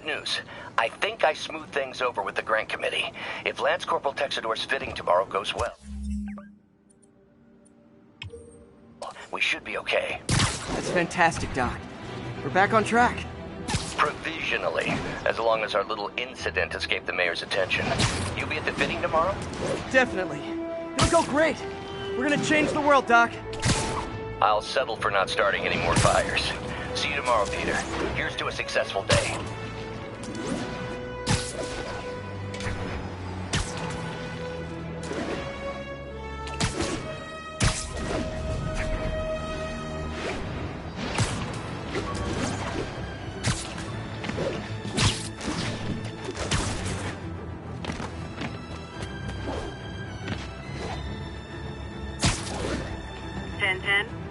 good news. I think I smoothed things over with the grant committee. If Lance Corporal Texador's fitting tomorrow goes well, we should be okay. That's fantastic, Doc. We're back on track. Provisionally, as long as our little incident escaped the mayor's attention. You'll be at the fitting tomorrow? Definitely. It'll go great. We're gonna change the world, Doc. I'll settle for not starting any more fires. See you tomorrow, Peter. Here's to a successful day.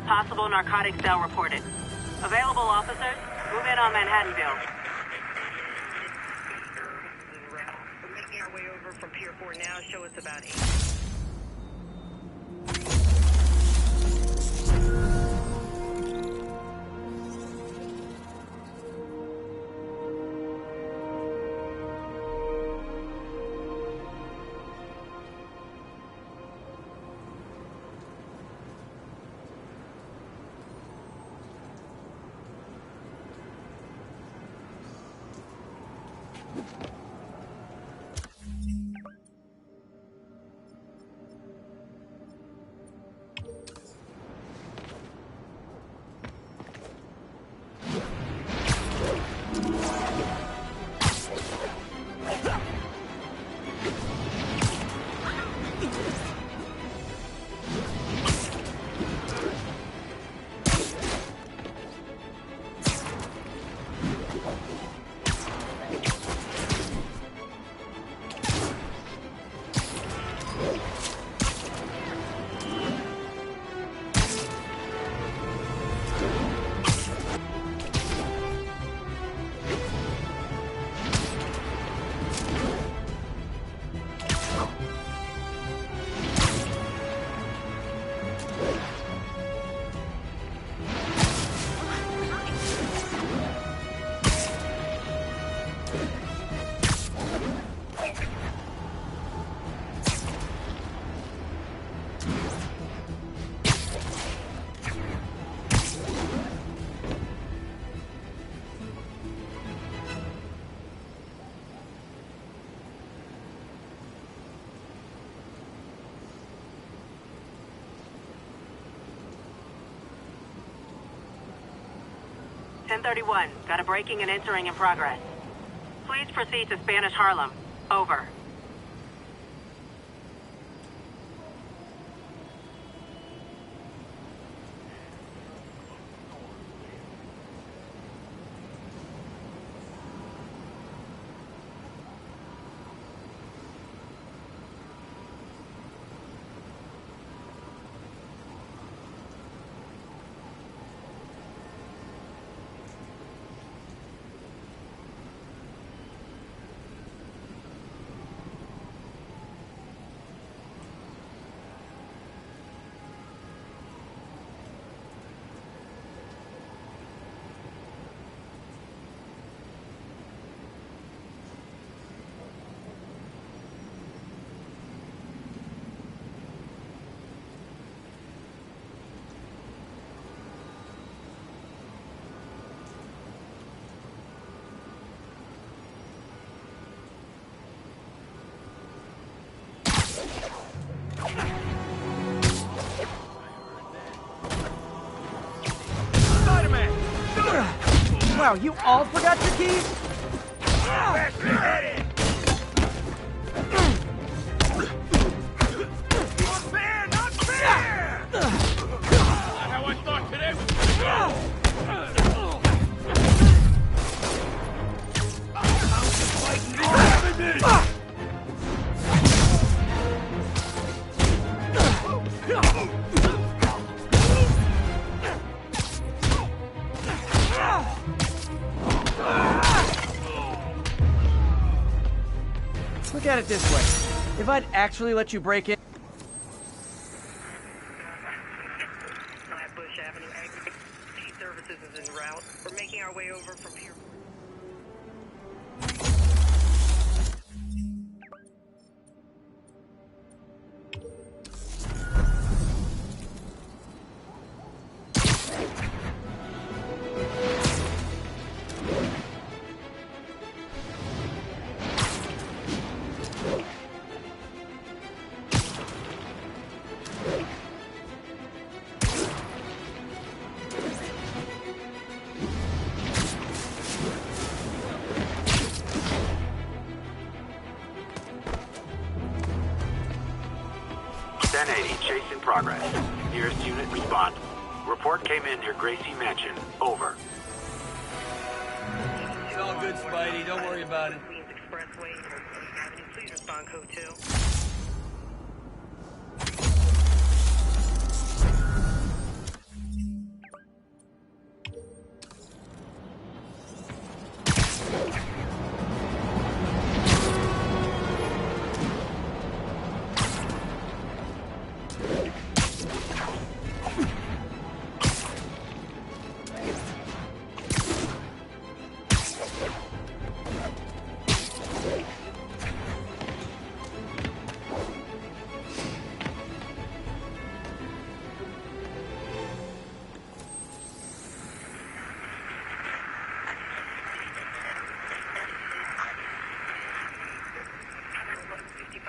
Possible narcotic cell reported. Available officers, move in on Manhattanville. We're making our way over from Pier 4 now. Show us about 8. .31. Got a breaking and entering in progress. Please proceed to Spanish Harlem. Over. Spiderman! Wow, you all forgot your keys? Beheaded! Not fair! Not fair! Not how I thought today was gonna go! I'm fighting these 7 minutes! Look at it this way. If I'd actually let you break in... Flatbush Avenue exit. T services is en route. We're making our way over from Pier... 1080, chase in progress. Nearest unit respond. Report came in near Gracie Mansion. Over. It's all good, Spidey. Don't worry about it. Queens Expressway, Avenue. Please respond code 2.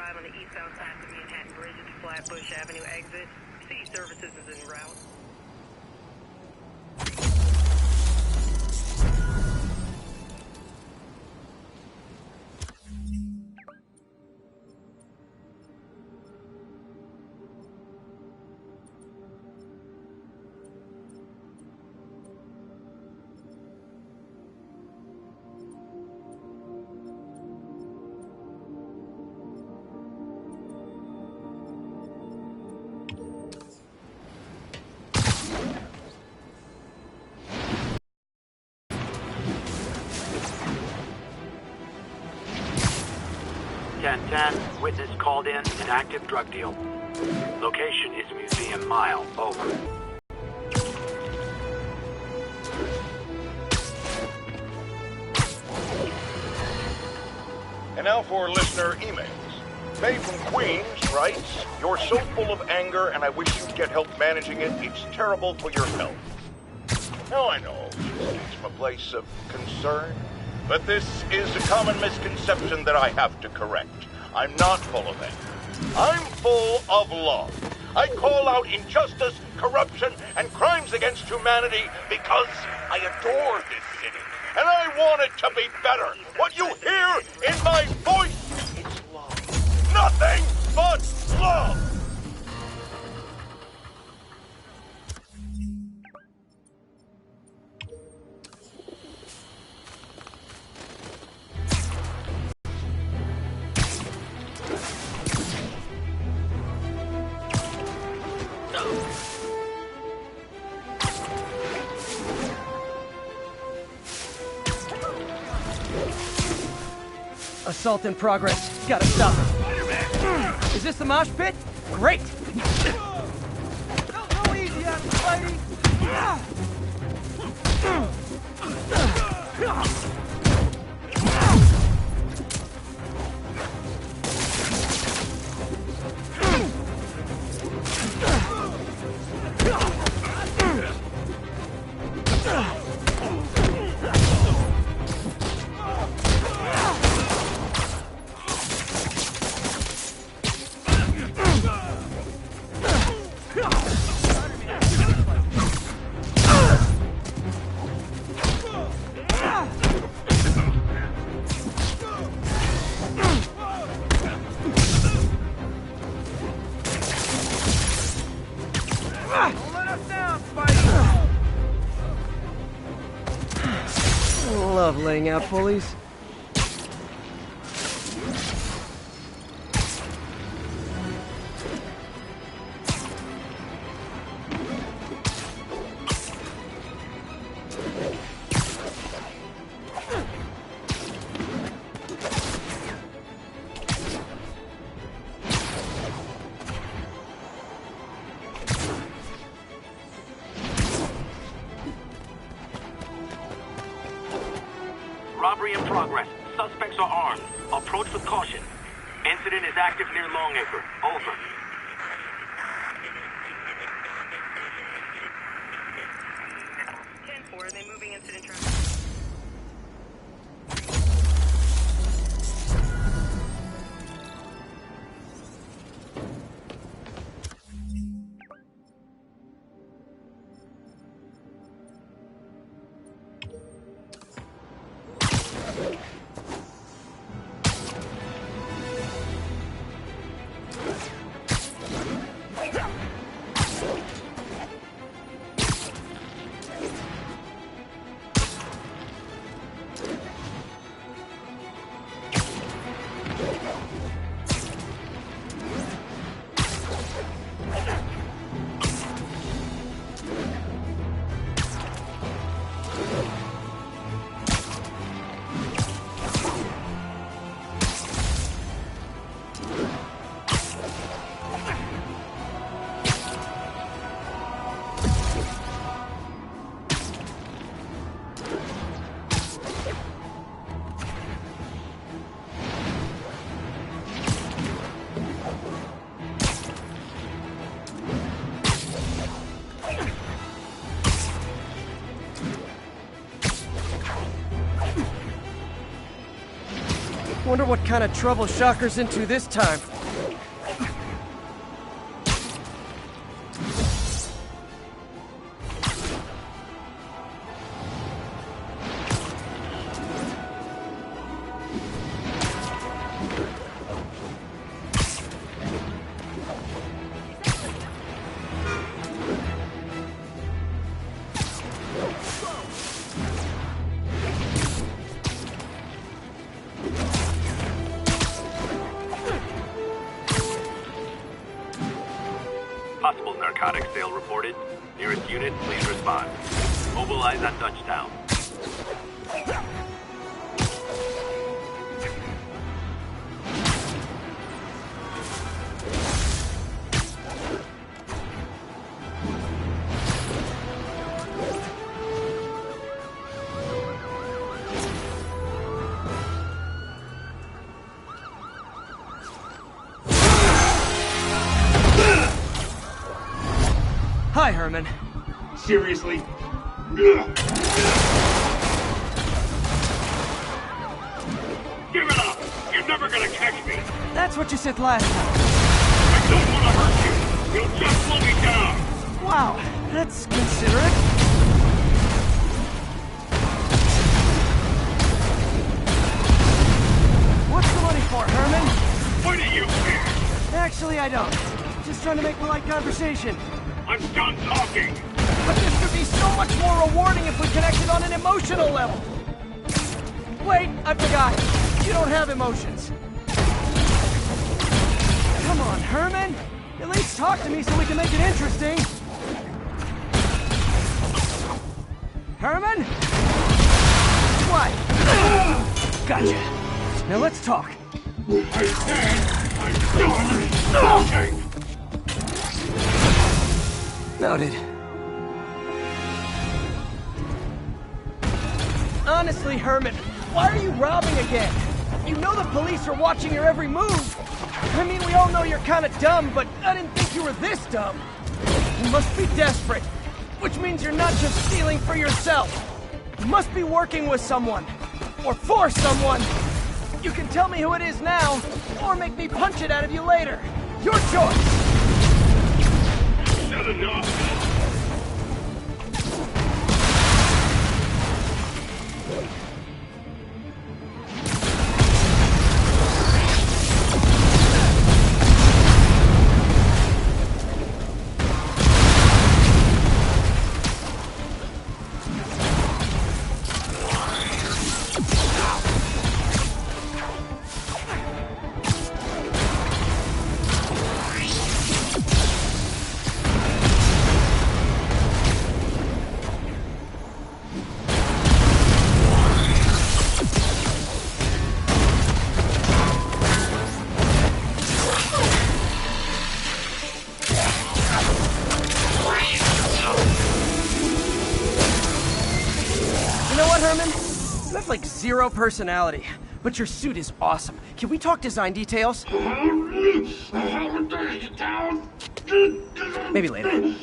On the eastbound side of the Manhattan Bridge at the Flatbush Avenue exit. City services is en route. Witness called in an active drug deal. Location is Museum Mile. Over. And now for listener emails. Faye from Queens writes, "You're so full of anger and I wish you'd get help managing it. It's terrible for your health." Now I know it's from a place of concern, but this is a common misconception that I have to correct. I'm not full of anger. I'm full of love. I call out injustice, corruption, and crimes against humanity because I adore this city. And I want it to be better. What you hear in my voice, it's love. Nothing but love. Assault in progress. Gotta stop it. Is this the mosh pit? Great! Go easy on Spidey! Love laying out bullies. Robbery in progress. Suspects are armed. Approach with caution. Incident is active near Longacre. Over. Are they moving incident traffic? Wonder what kind of trouble Shocker's into this time. Possible narcotics sale reported. Nearest unit, please respond. Mobilize on touchdown. Hi, Herman. Seriously? Give it up! You're never gonna catch me! That's what you said last time. I don't want to hurt you! You'll just slow me down! Wow, that's considerate. What's the money for, Herman? Why do you care? Actually, I don't. Just trying to make polite conversation. I'm done talking! But this could be so much more rewarding if we connected on an emotional level. Wait, I forgot. You don't have emotions. Come on, Herman. At least talk to me so we can make it interesting. Herman? What? Gotcha. Now let's talk. I said I'm done talking! Noted. Honestly, Herman, why are you robbing again? You know the police are watching your every move. I mean, we all know you're kind of dumb, but I didn't think you were this dumb. You must be desperate, which means you're not just stealing for yourself. You must be working with someone, or for someone. You can tell me who it is now, or make me punch it out of you later. Your choice. Not enough! Herman? You have like zero personality, but your suit is awesome. Can we talk design details? Maybe later.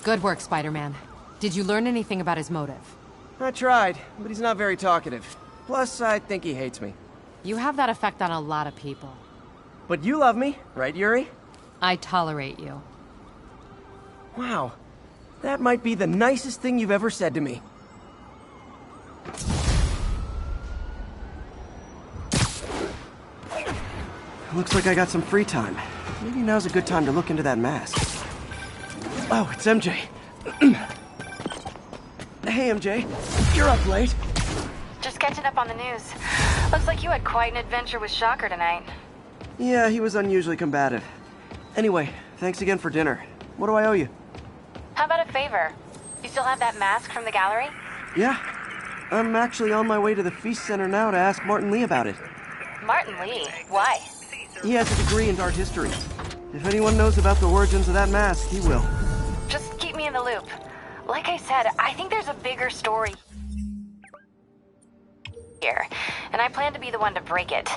Good work, Spider-Man. Did you learn anything about his motive? I tried, but he's not very talkative. Plus, I think he hates me. You have that effect on a lot of people. But you love me, right, Yuri? I tolerate you. Wow. That might be the nicest thing you've ever said to me. Looks like I got some free time. Maybe now's a good time to look into that mask. Oh, it's MJ. Hey, MJ. You're up late. Just catching up on the news. Looks like you had quite an adventure with Shocker tonight. Yeah, he was unusually combative. Anyway, thanks again for dinner. What do I owe you? How about a favor? You still have that mask from the gallery? Yeah. I'm actually on my way to the Feast Center now to ask Martin Lee about it. Martin Lee? Why? He has a degree in art history. If anyone knows about the origins of that mask, he will. Just keep me in the loop. Like I said, I think there's a bigger story here, and I plan to be the one to break it.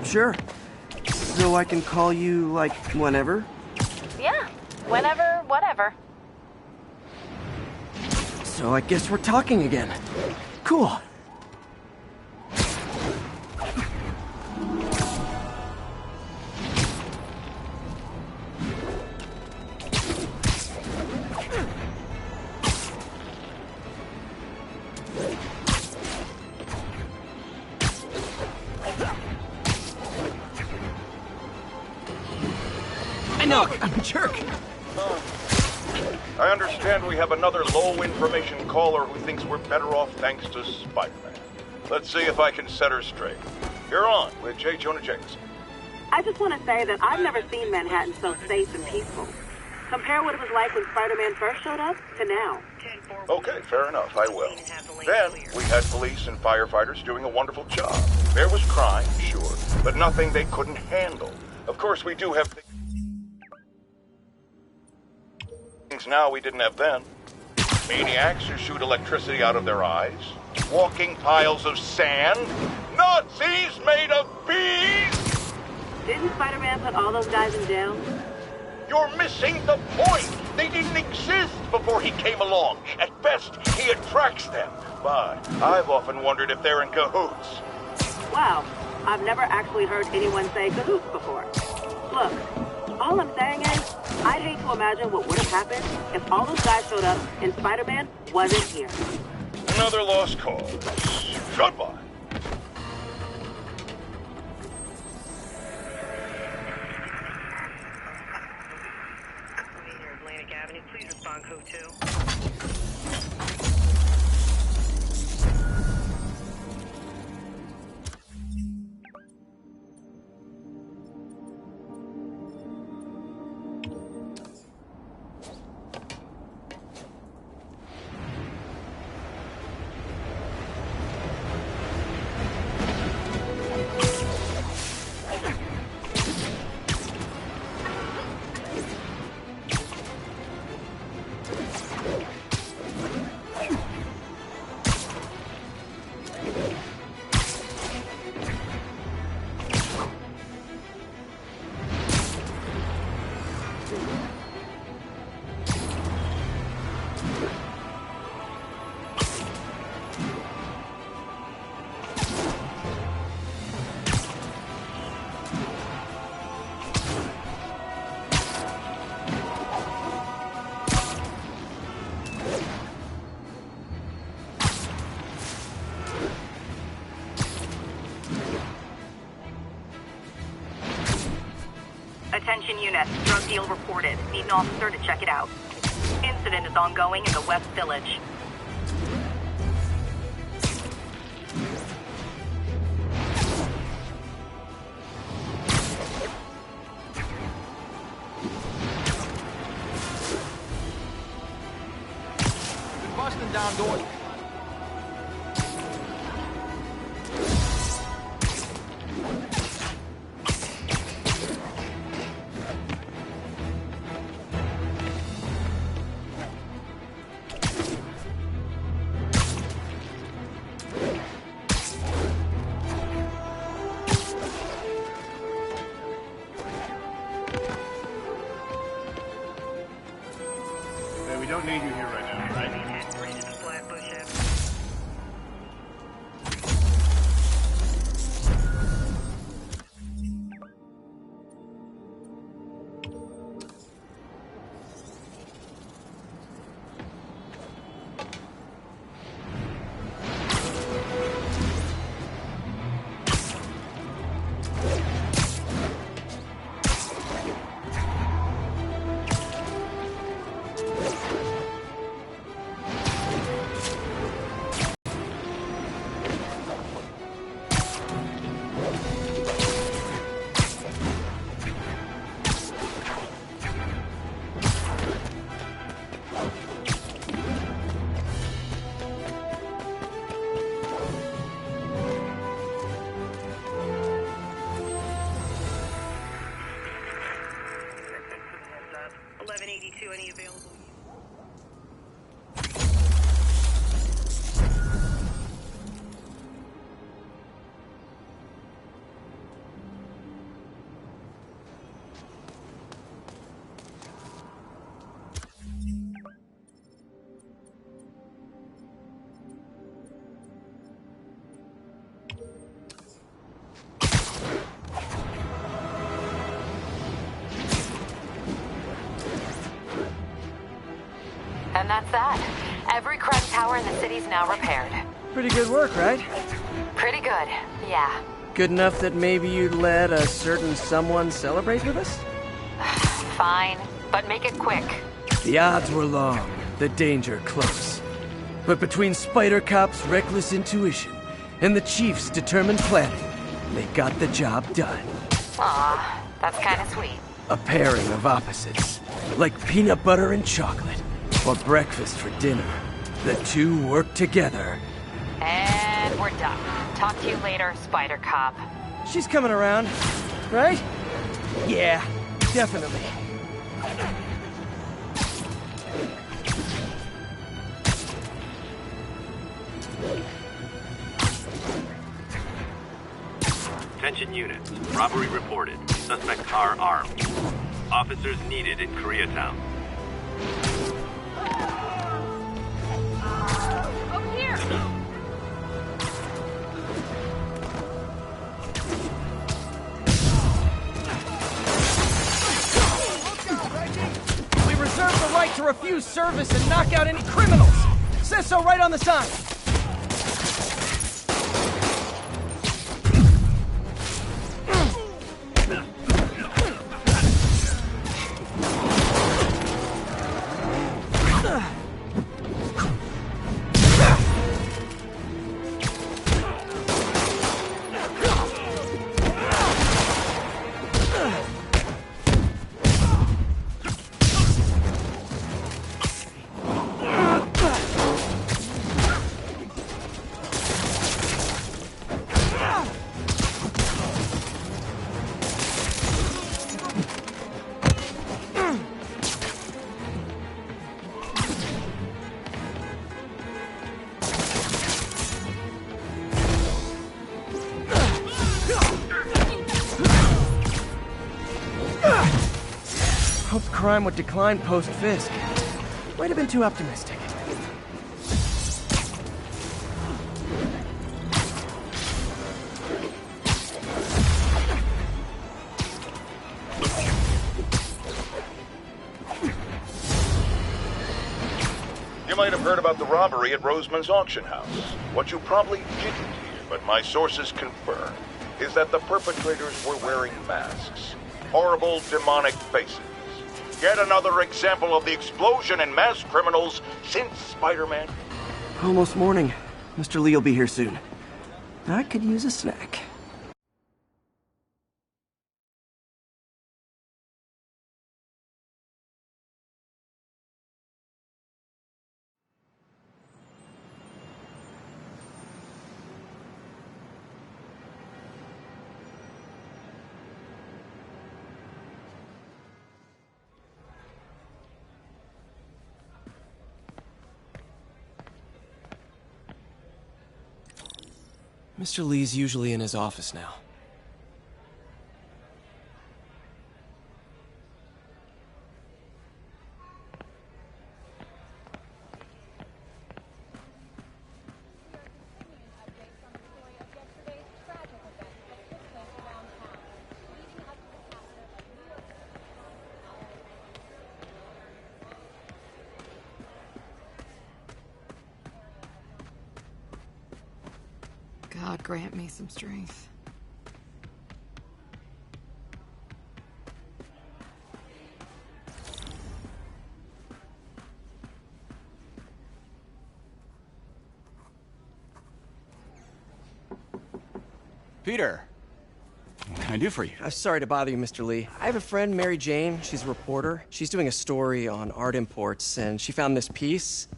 Sure. So I can call you, like, whenever? yeah. Whenever, whatever. So I guess we're talking again. Cool. I know, I'm a jerk. I understand we have another low-information caller who thinks we're better off thanks to Spider-Man. Let's see if I can set her straight. You're on with J. Jonah Jameson. I just want to say that I've never seen Manhattan so safe and peaceful. Compare what it was like when Spider-Man first showed up to now. Okay, fair enough, I will. Then, we had police and firefighters doing a wonderful job. There was crime, sure, but nothing they couldn't handle. Of course, we do have things now we didn't have then. Maniacs who shoot electricity out of their eyes, walking piles of sand, Nazis made of bees! Didn't Spider-Man put all those guys in jail? You're missing the point! They didn't exist before he came along. At best, he attracts them. But I've often wondered if they're in cahoots. Wow, I've never actually heard anyone say cahoots before. Look, all I'm saying is, I'd hate to imagine what would have happened if all those guys showed up and Spider-Man wasn't here. Another lost cause. Goodbye. Atlantic Avenue, please respond code 2. Attention units, drug deal reported. Need an officer to check it out. Incident is ongoing in the West Village. Busting down doors. We don't need you here right now, right? Manhattan Bridge to Flatbush Avenue. Any available? And that's that. Every crime tower in the city's now repaired. Pretty good work, right? Pretty good, yeah. Good enough that maybe you'd let a certain someone celebrate with us? Fine, but make it quick. The odds were long, the danger close. But between Spider Cop's reckless intuition and the Chief's determined planning, they got the job done. Aw, that's kinda sweet. A pairing of opposites, like peanut butter and chocolate, or breakfast for dinner. The two work together. And we're done. Talk to you later, Spider Cop. She's coming around, right? Yeah, definitely. Attention units. Robbery reported. Suspects are armed. Officers needed in Koreatown. Over here! We reserve the right to refuse service and knock out any criminals. Says so right on the sign. Hoped crime would decline post-Fisk. Might have been too optimistic. You might have heard about the robbery at Roseman's auction house. What you probably didn't hear, but my sources confirm, is that the perpetrators were wearing masks. Horrible, demonic faces. Yet another example of the explosion in mass criminals since Spider-Man. Almost morning. Mr. Lee will be here soon. I could use a snack. Mr. Lee's usually in his office now. God grant me some strength. Peter, what can I do for you? Sorry to bother you, Mr. Lee. I have a friend, Mary Jane. She's a reporter. She's doing a story on art imports, and she found this piece.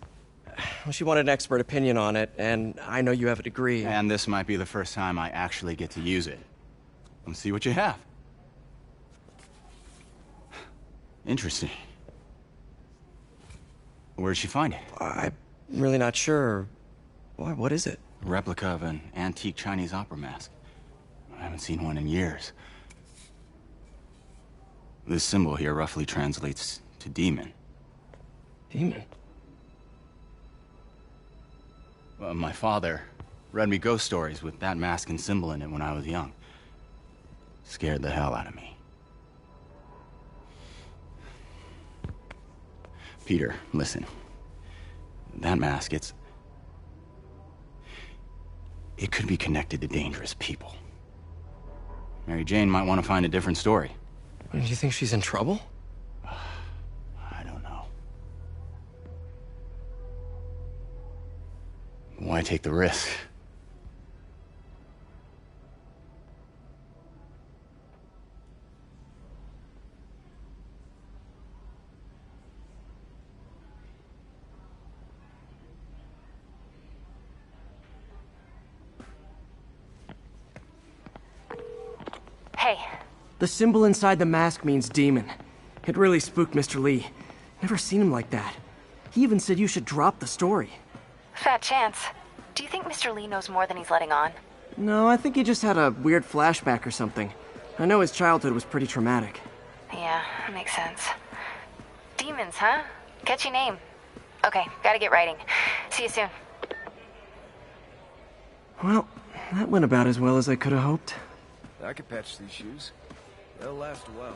Well, she wanted an expert opinion on it, and I know you have a degree. And this might be the first time I actually get to use it. Let's see what you have. Interesting. Where'd she find it? I'm really not sure. What is it? A replica of an antique Chinese opera mask. I haven't seen one in years. This symbol here roughly translates to demon. Demon? Well, my father read me ghost stories with that mask and symbol in it when I was young. Scared the hell out of me. Peter, listen. That mask, it could be connected to dangerous people. Mary Jane might want to find a different story. Do you think she's in trouble? I don't know. Why take the risk? Hey. The symbol inside the mask means demon. It really spooked Mr. Lee. Never seen him like that. He even said you should drop the story. Fat chance. Do you think Mr. Lee knows more than he's letting on? No, I think he just had a weird flashback or something. I know his childhood was pretty traumatic. Yeah, makes sense. Demons, huh? Catchy name. Okay, gotta get writing. See you soon. Well, that went about as well as I could have hoped. I could patch these shoes. They'll last a while.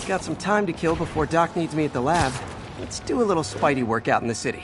Got some time to kill before Doc needs me at the lab. Let's do a little Spidey workout in the city.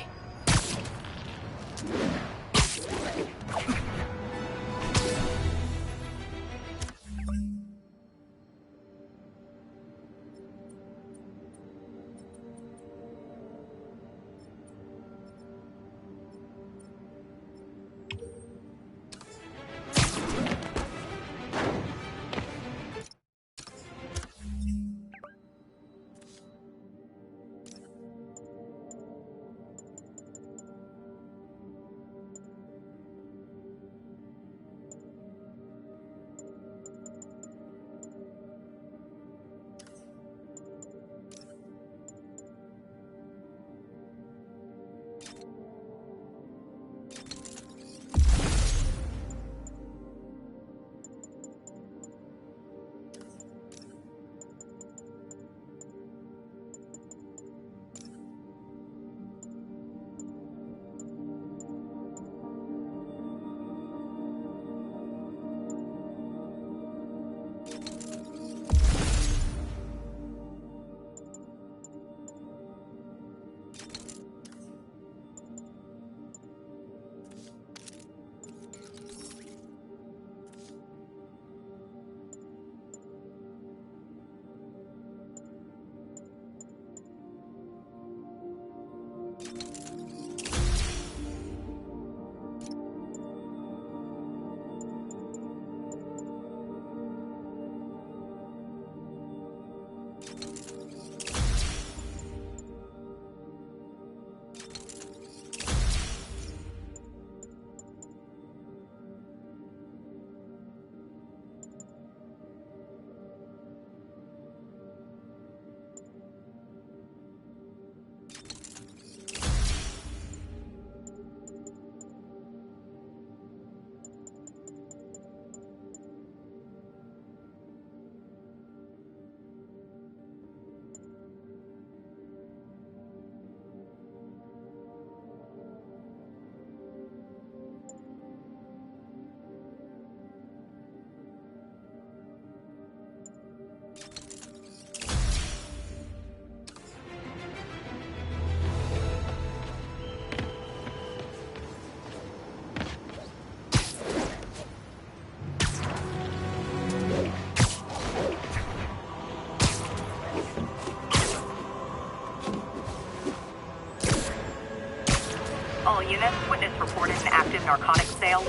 All units, witness reported an active narcotics sale.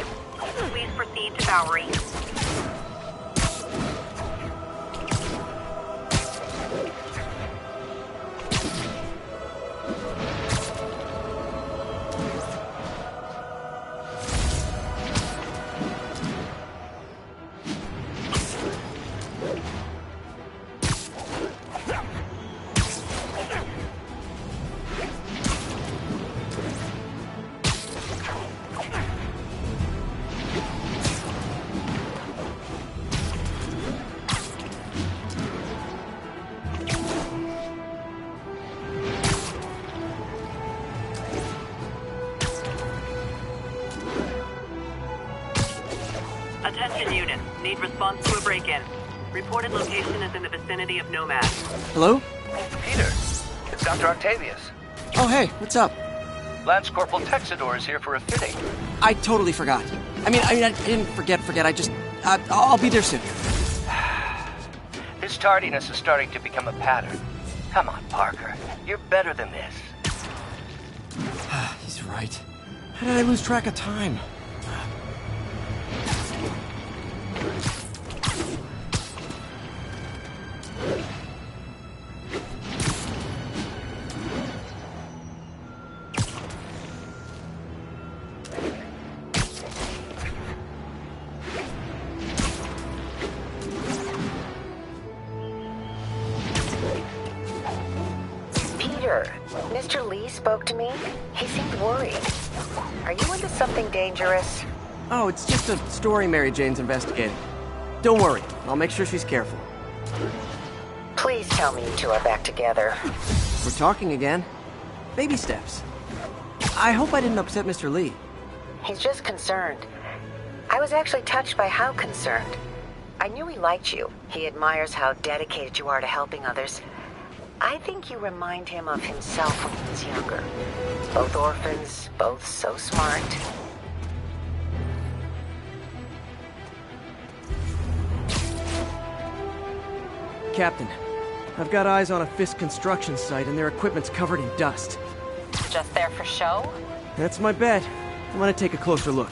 Please proceed to Bowery. Attention unit. Need response to a break-in. Reported location is in the vicinity of Nomad. Hello? Peter, it's Dr. Octavius. Oh, hey, what's up? Lance Corporal Texador is here for a fitting. I totally forgot. I didn't forget. I'll be there soon. This tardiness is starting to become a pattern. Come on, Parker. You're better than this. He's right. How did I lose track of time? Mr. Lee spoke to me. He seemed worried. Are you into something dangerous? Oh, it's just a story Mary Jane's investigating. Don't worry, I'll make sure she's careful. Please tell me you two are back together. We're talking again. Baby steps. I hope I didn't upset Mr. Lee. He's just concerned. I was actually touched by how concerned. I knew he liked you. He admires how dedicated you are to helping others. I think you remind him of himself when he was younger. Both orphans, both so smart. Captain, I've got eyes on a Fisk construction site and their equipment's covered in dust. Just there for show? That's my bet. I want to take a closer look.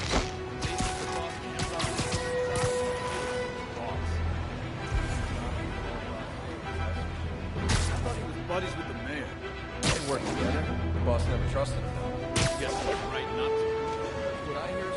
Buddies with the mayor. They work together. The boss never trusted him. Guess it was right not to. What I hear is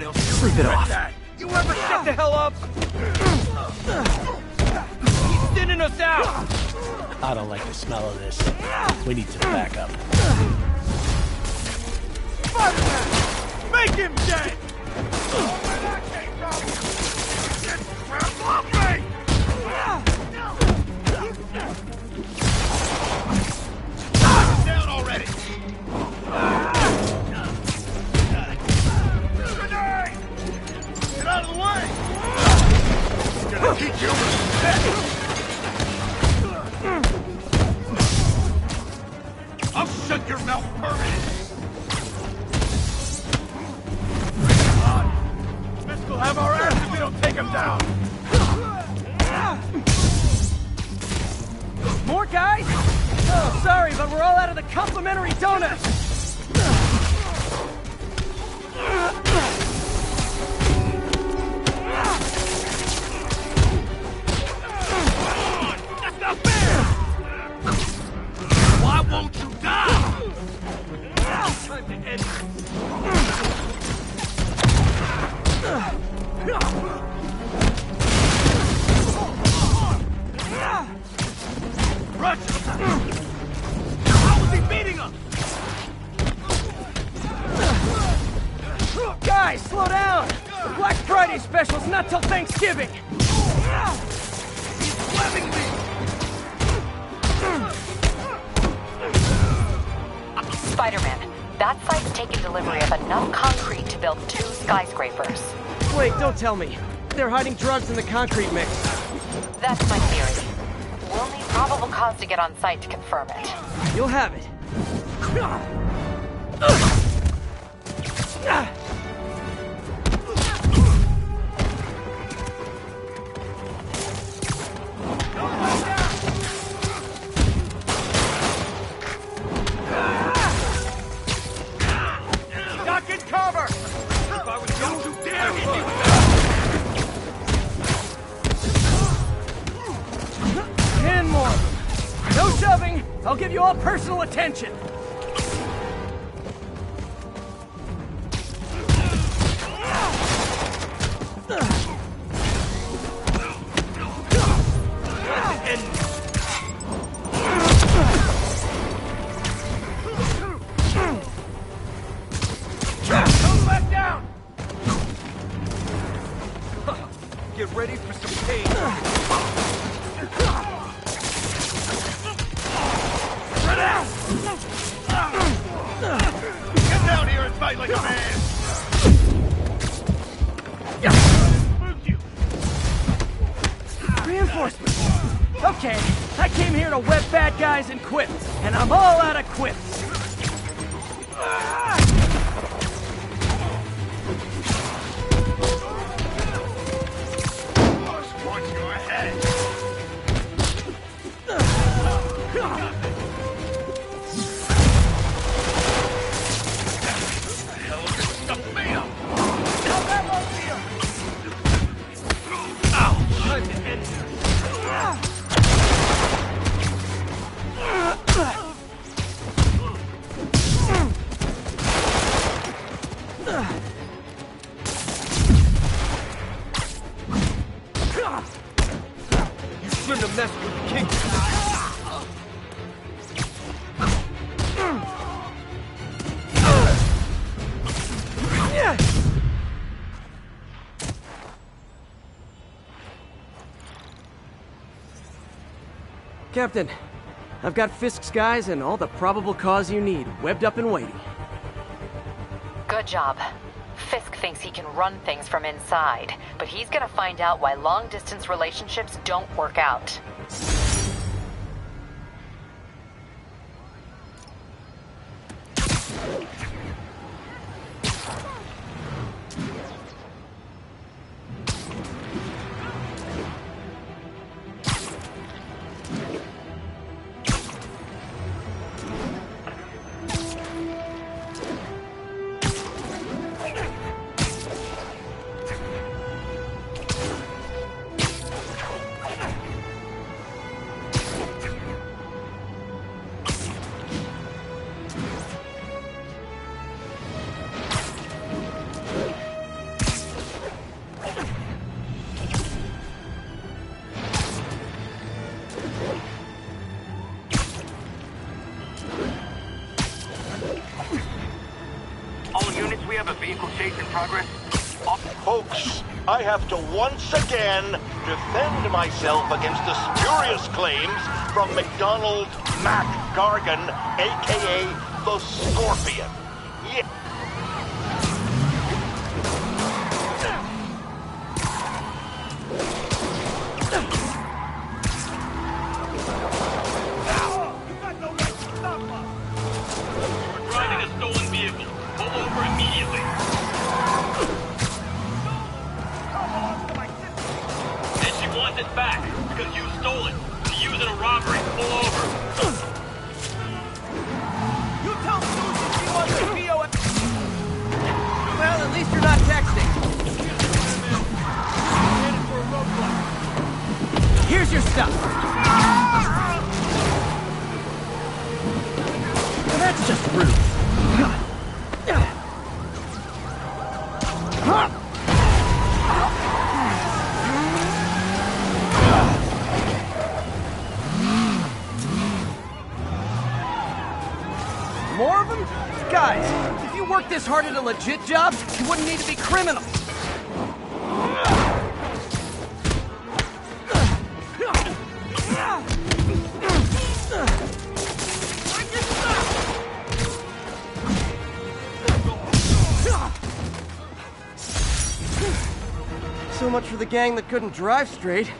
Sleep it off. You ever shut the hell up? He's thinning us out! I don't like the smell of this. We need to back up. Spiderman! Make him dead! Down already! Get out of the way! He's gonna keep you I'll shut your mouth permanently! Fisk will have our ass if we don't take him down! More guys? Oh, sorry, but we're all out of the complimentary donuts! That's not fair! Why won't you die? Time to end this. Rush! How is he beating us? Guys, slow down! The Black Friday special's not till Thanksgiving! He's slapping me! Spider-Man, that site's taken delivery of enough concrete to build 2 skyscrapers. Wait, don't tell me. They're hiding drugs in the concrete mix. That's my theory. We'll need probable cause to get on site to confirm it. You'll have it. Duck and cover! If I was going to dare hit me with that! 10 more. No shoving. I'll give you all personal attention. End Get ready for some pain. Spread out! Get down here and fight like a man! Reinforcements! Okay, I came here to web bad guys and quit, and I'm all out of quips. Watch your head! You shouldn't have messed with the king. Captain, I've got Fisk's guys and all the probable cause you need, webbed up and waiting. Good job. Fisk thinks he can run things from inside, but he's gonna find out why long-distance relationships don't work out. All units, we have a vehicle chase in progress. Folks, I have to once again defend myself against the spurious claims from McDonald Mac Gargan, a.k.a. the Scorpion. Yeah. We're driving a stolen vehicle. Pull over immediately. And she wants it back because you stole it. To use in a robbery. Pull over. You tell Susan she wants to POS. Well, at least you're not texting. Here's your stuff. Well, that's just rude. More of them? Guys, if you worked this hard at a legit job, you wouldn't need to be criminals. So much for the gang that couldn't drive straight.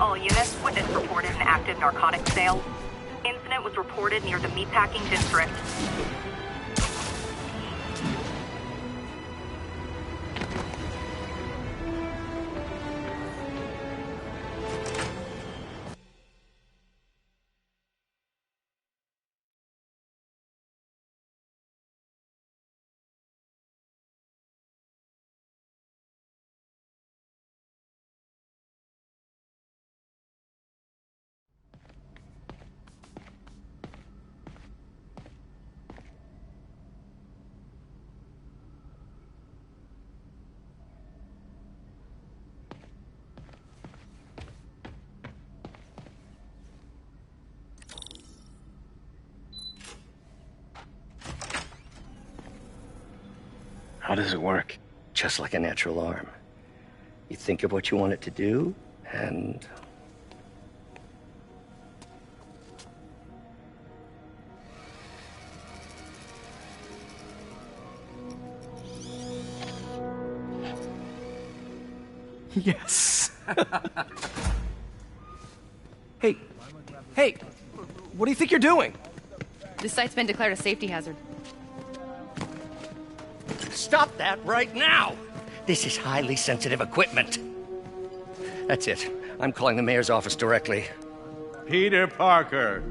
All units, witness reported an active narcotics sale. Incident was reported near the meatpacking district. How does it work? Just like a natural arm. You think of what you want it to do, and... Yes. Hey, what do you think you're doing? This site's been declared a safety hazard. Stop that right now! This is highly sensitive equipment. That's it. I'm calling the mayor's office directly. Peter Parker,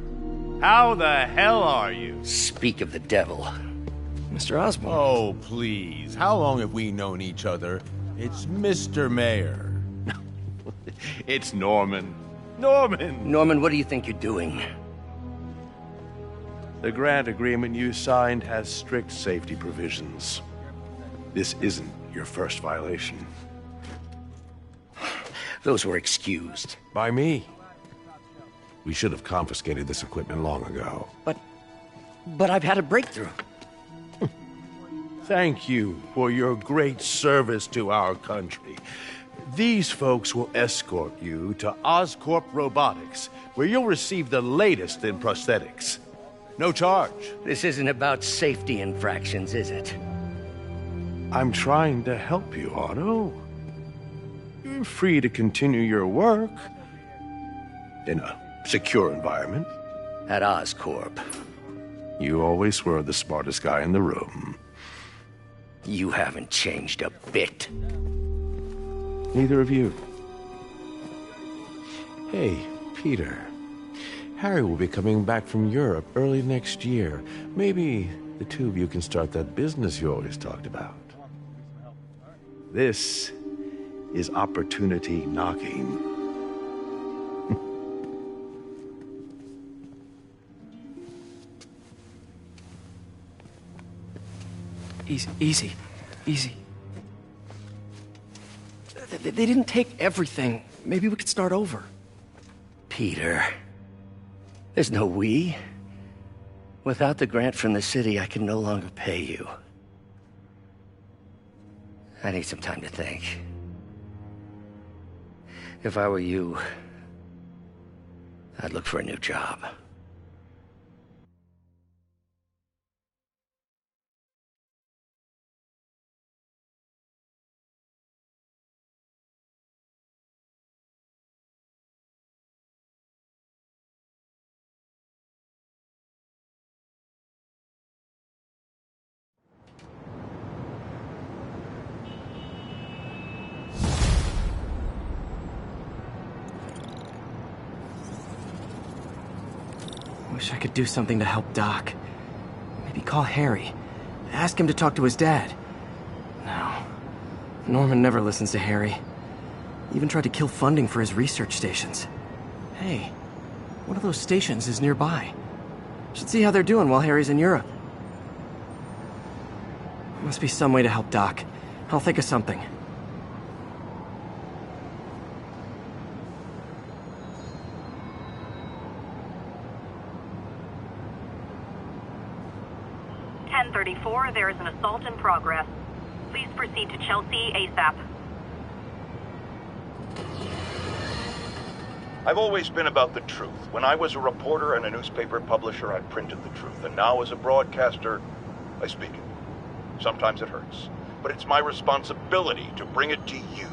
how the hell are you? Speak of the devil. Mr. Osborn. Oh, please. How long have we known each other? It's Mr. Mayor. It's Norman. Norman! Norman, what do you think you're doing? The grant agreement you signed has strict safety provisions. This isn't your first violation. Those were excused. By me. We should have confiscated this equipment long ago. But I've had a breakthrough. Thank you for your great service to our country. These folks will escort you to Oscorp Robotics, where you'll receive the latest in prosthetics. No charge. This isn't about safety infractions, is it? I'm trying to help you, Otto. You're free to continue your work in a secure environment. At Oscorp. You always were the smartest guy in the room. You haven't changed a bit. Neither of you. Hey, Peter. Harry will be coming back from Europe early next year. Maybe the two of you can start that business you always talked about. This is opportunity knocking. Easy. They didn't take everything. Maybe we could start over. Peter, there's no we. Without the grant from the city, I can no longer pay you. I need some time to think. If I were you, I'd look for a new job. Wish I could do something to help Doc. Maybe call Harry. Ask him to talk to his dad. No. Norman never listens to Harry. Even tried to kill funding for his research stations. Hey, one of those stations is nearby. Should see how they're doing while Harry's in Europe. Must be some way to help Doc. I'll think of something. There is an assault in progress. Please proceed to Chelsea ASAP. I've always been about the truth. When I was a reporter and a newspaper publisher, I printed the truth. And now as a broadcaster, I speak it. Sometimes it hurts. But it's my responsibility to bring it to you.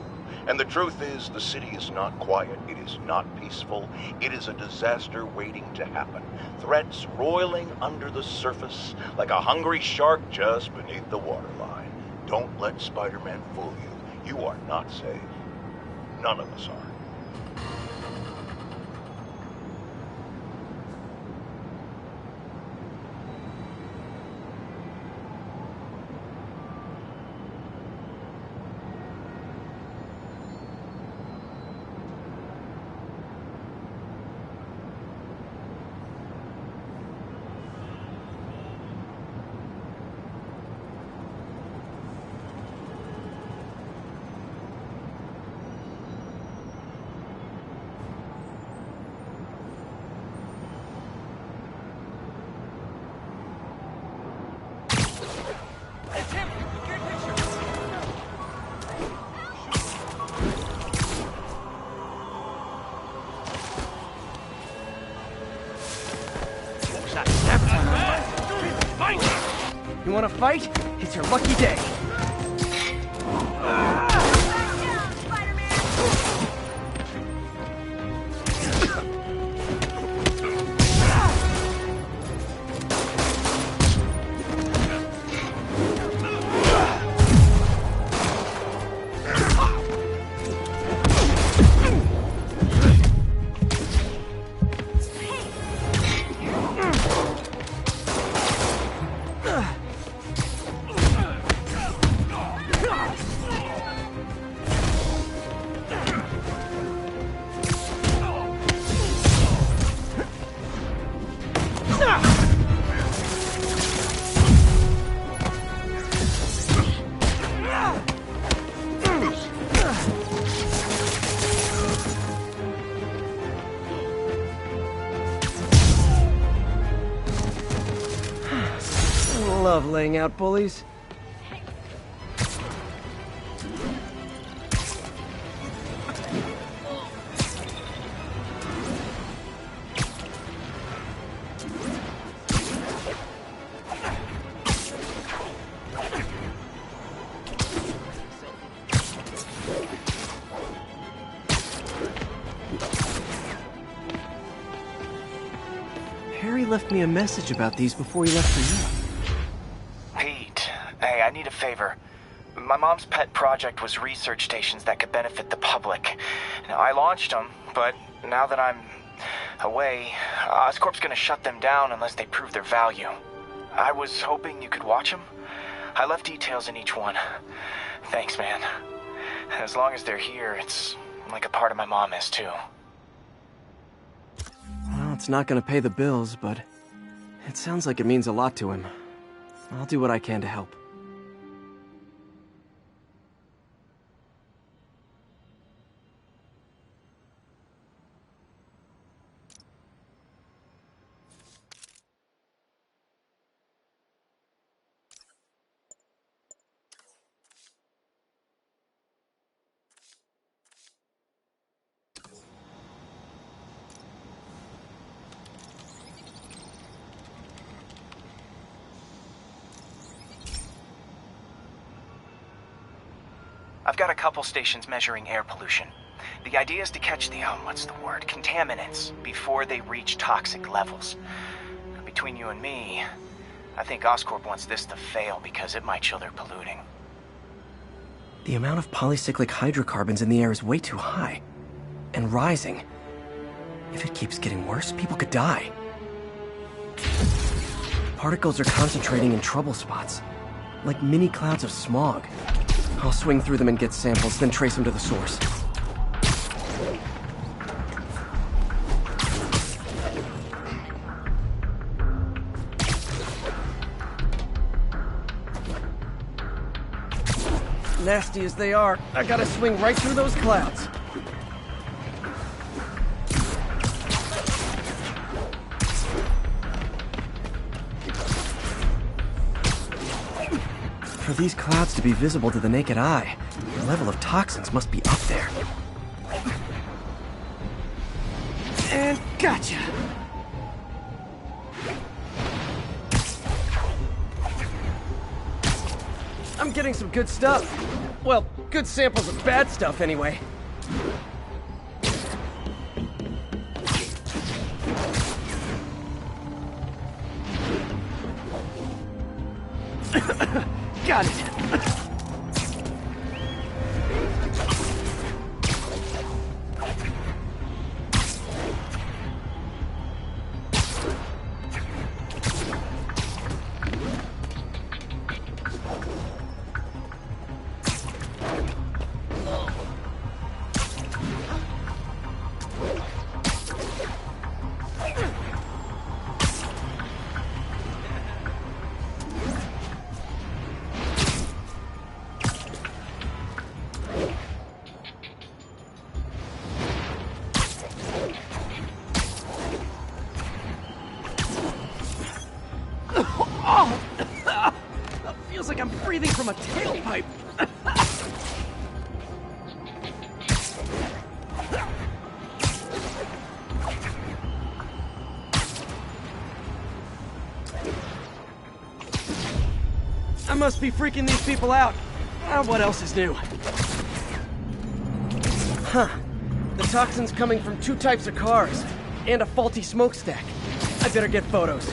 And the truth is, the city is not quiet. It is not peaceful. It is a disaster waiting to happen. Threats roiling under the surface like a hungry shark just beneath the waterline. Don't let Spider-Man fool you. You are not safe. None of us are. You wanna fight? It's your lucky day. Love laying out bullies. Harry left me a message about these before he left for Europe. Hey, I need a favor. My mom's pet project was research stations that could benefit the public. Now, I launched them, but now that I'm away, Oscorp's gonna shut them down unless they prove their value. I was hoping you could watch them. I left details in each one. Thanks, man. As long as they're here, it's like a part of my mom is, too. Well, it's not gonna pay the bills, but it sounds like it means a lot to him. I'll do what I can to help. I've got a couple stations measuring air pollution. The idea is to catch the, contaminants before they reach toxic levels. Between you and me, I think Oscorp wants this to fail because it might show they're polluting. The amount of polycyclic hydrocarbons in the air is way too high. And rising. If it keeps getting worse, people could die. Particles are concentrating in trouble spots, like mini clouds of smog. I'll swing through them and get samples, then trace them to the source. Nasty as they are, I gotta swing right through those clouds. For these clouds to be visible to the naked eye, the level of toxins must be up there. And gotcha! I'm getting some good stuff. Well, good samples of bad stuff anyway. Got it. Feels like I'm breathing from a tailpipe. must be freaking these people out. What else is new? Huh. The toxin's coming from 2 types of cars, and a faulty smokestack. I better get photos.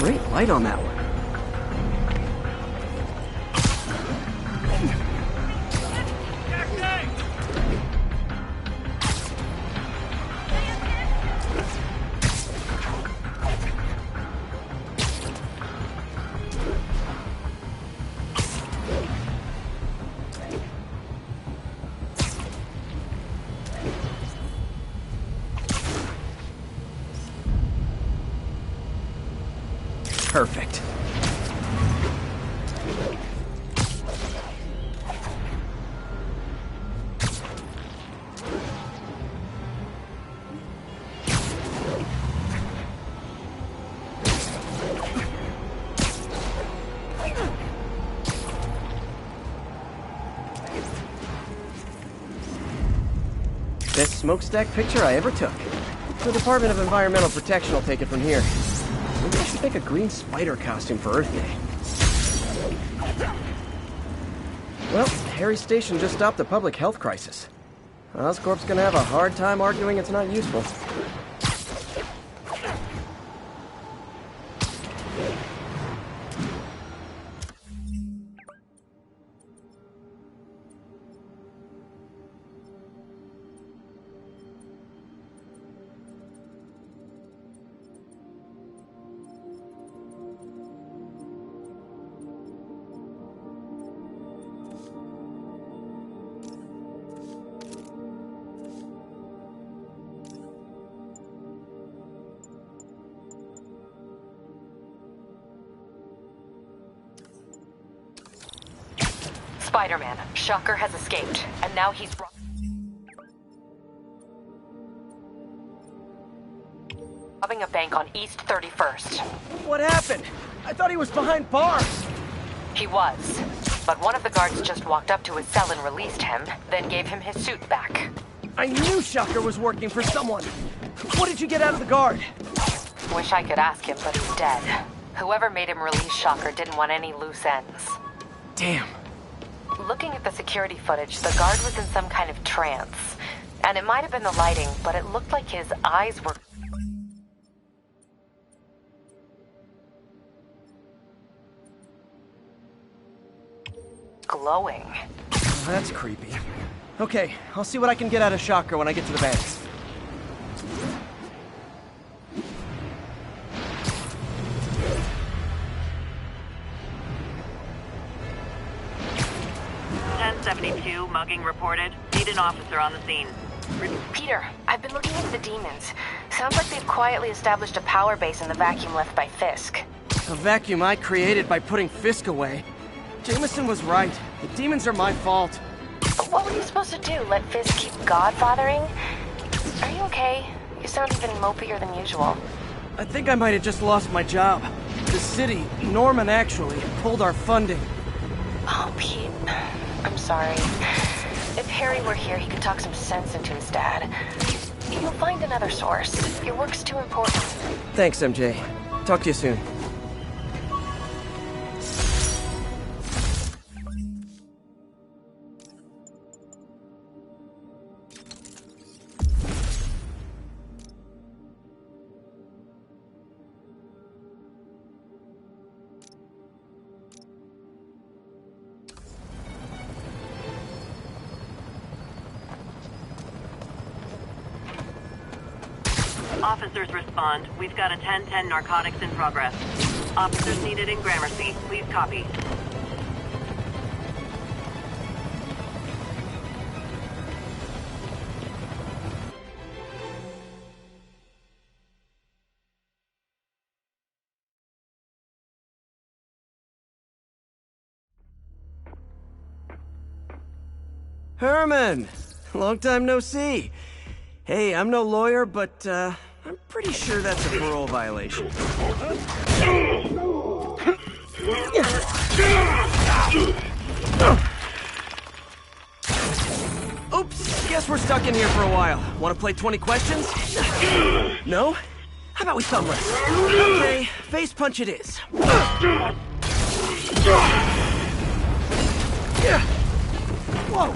Great light on that one. Perfect. Best smokestack picture I ever took. The Department of Environmental Protection will take it from here. Maybe I should make a green spider costume for Earth Day. Well, Harry's station just stopped a public health crisis. Oscorp's gonna have a hard time arguing it's not useful. Spiderman, Shocker has escaped, and now he's robbing a bank on East 31st. What happened? I thought he was behind bars. He was, but one of the guards just walked up to his cell and released him, then gave him his suit back. I knew Shocker was working for someone. What did you get out of the guard? Wish I could ask him, but he's dead. Whoever made him release Shocker didn't want any loose ends. Damn. Looking at the security footage, the guard was in some kind of trance. And it might have been the lighting, but it looked like his eyes were glowing. That's creepy. Okay, I'll see what I can get out of Shocker when I get to the banks. .72, mugging reported. Need an officer on the scene. Peter, I've been looking into the demons. Sounds like they've quietly established a power base in the vacuum left by Fisk. A vacuum I created by putting Fisk away. Jameson was right. The demons are my fault. What were you supposed to do? Let Fisk keep godfathering? Are you okay? You sound even mopier than usual. I think I might have just lost my job. The city, Norman actually, pulled our funding. Oh, Pete. I'm sorry. If Harry were here, he could talk some sense into his dad. You'll find another source. Your work's too important. Thanks, MJ. Talk to you soon. Officers respond. We've got a 10-10 narcotics in progress. Officers needed in Gramercy. Please copy. Herman! Long time no see. Hey, I'm no lawyer, but, I'm pretty sure that's a parole violation. Oops, guess we're stuck in here for a while. Want to play 20 questions? No? How about we thumb wrestle? Okay, face punch it is. Whoa!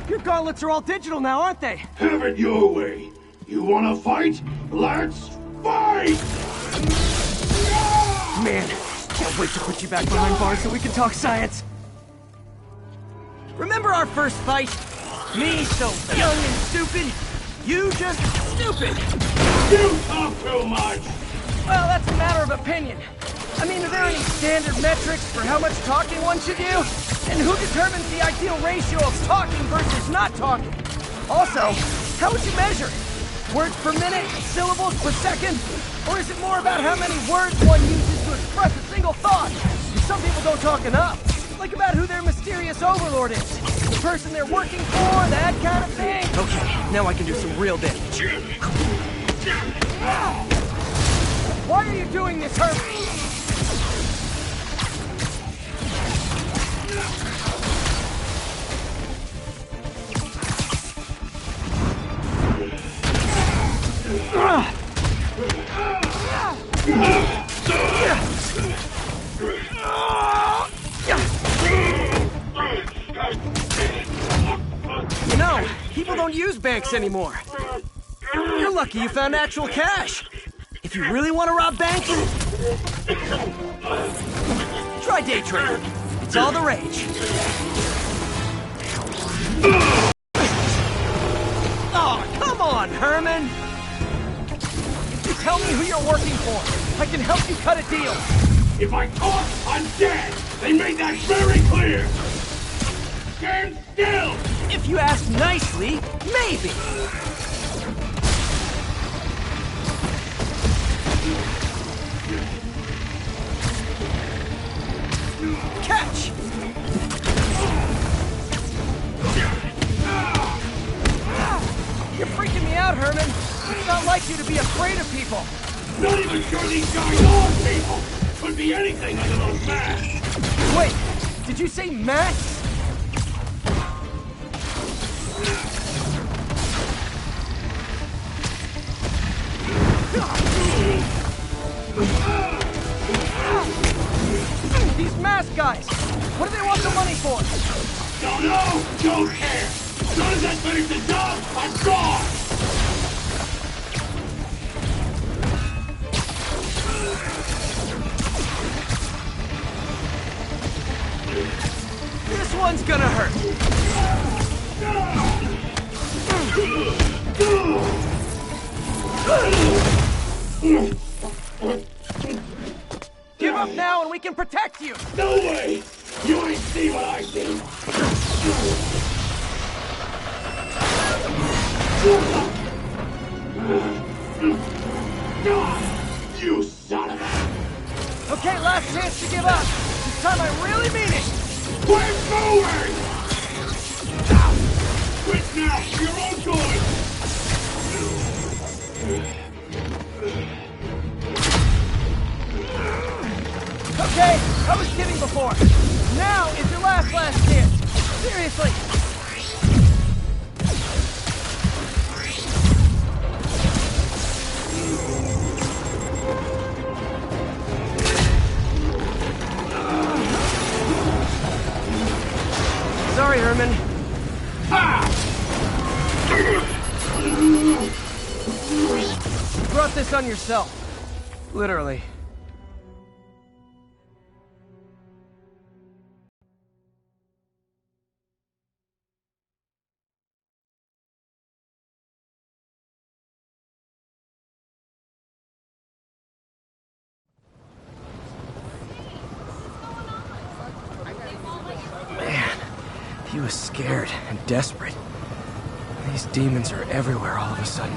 Your gauntlets are all digital now, aren't they? Have it your way. You wanna fight? Let's fight! Man, can't wait to put you back behind bars so we can talk science. Remember our first fight? Me so young and stupid, you just stupid. You talk too much! Well, that's a matter of opinion. I mean, are there any standard metrics for how much talking one should do? And who determines the ideal ratio of talking versus not talking? Also, how would you measure it? Words per minute? Syllables per second? Or is it more about how many words one uses to express a single thought? Some people don't talk enough. Like about who their mysterious overlord is. The person they're working for, that kind of thing. Okay, now I can do some real damage. Why are you doing this, Herb? You know, people don't use banks anymore. You're lucky you found actual cash. If you really want to rob banks, try day trading. It's all the rage. Oh, come on, Herman! You tell me who you're working for. I can help you cut a deal. If I talk, I'm dead! They made that very clear! Stand still! If you ask nicely, maybe. Catch! You're freaking me out, Herman. It's not like you to be afraid of people. Not even sure these guys are people! Could be anything under those masks! Wait, did you say masks? These mask guys! What do they want the money for? Don't know! Don't care! As soon as I finish the job, I'm gone! This one's gonna hurt. Give up now and we can protect you! No way! You ain't see what I see! You son of a... Okay, last chance to give up. This time I really mean it! We're moving! Quit now! Your own choice! Okay, I was kidding before. Now is your last chance. Seriously. Sorry, Herman. You brought this on yourself. Literally. He was scared and desperate. These demons are everywhere all of a sudden.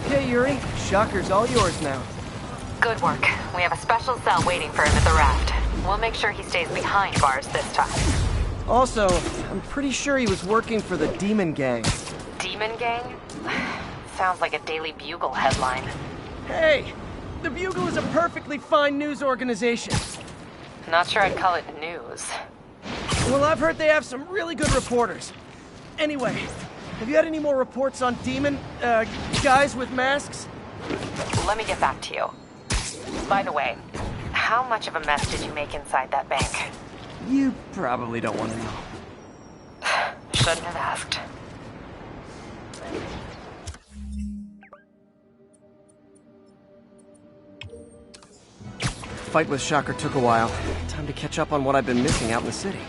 Okay, Yuri. Shocker's all yours now. Good work. We have a special cell waiting for him at the raft. We'll make sure he stays behind bars this time. Also, I'm pretty sure he was working for the Demon Gang. Demon Gang? Sounds like a Daily Bugle headline. Hey! The Bugle is a perfectly fine news organization. Not sure I'd call it news. Well, I've heard they have some really good reporters. Anyway, have you had any more reports on demon, guys with masks? Let me get back to you. By the way, how much of a mess did you make inside that bank? You probably don't want to know. Shouldn't have asked. Fight with Shocker took a while. Time to catch up on what I've been missing out in the city.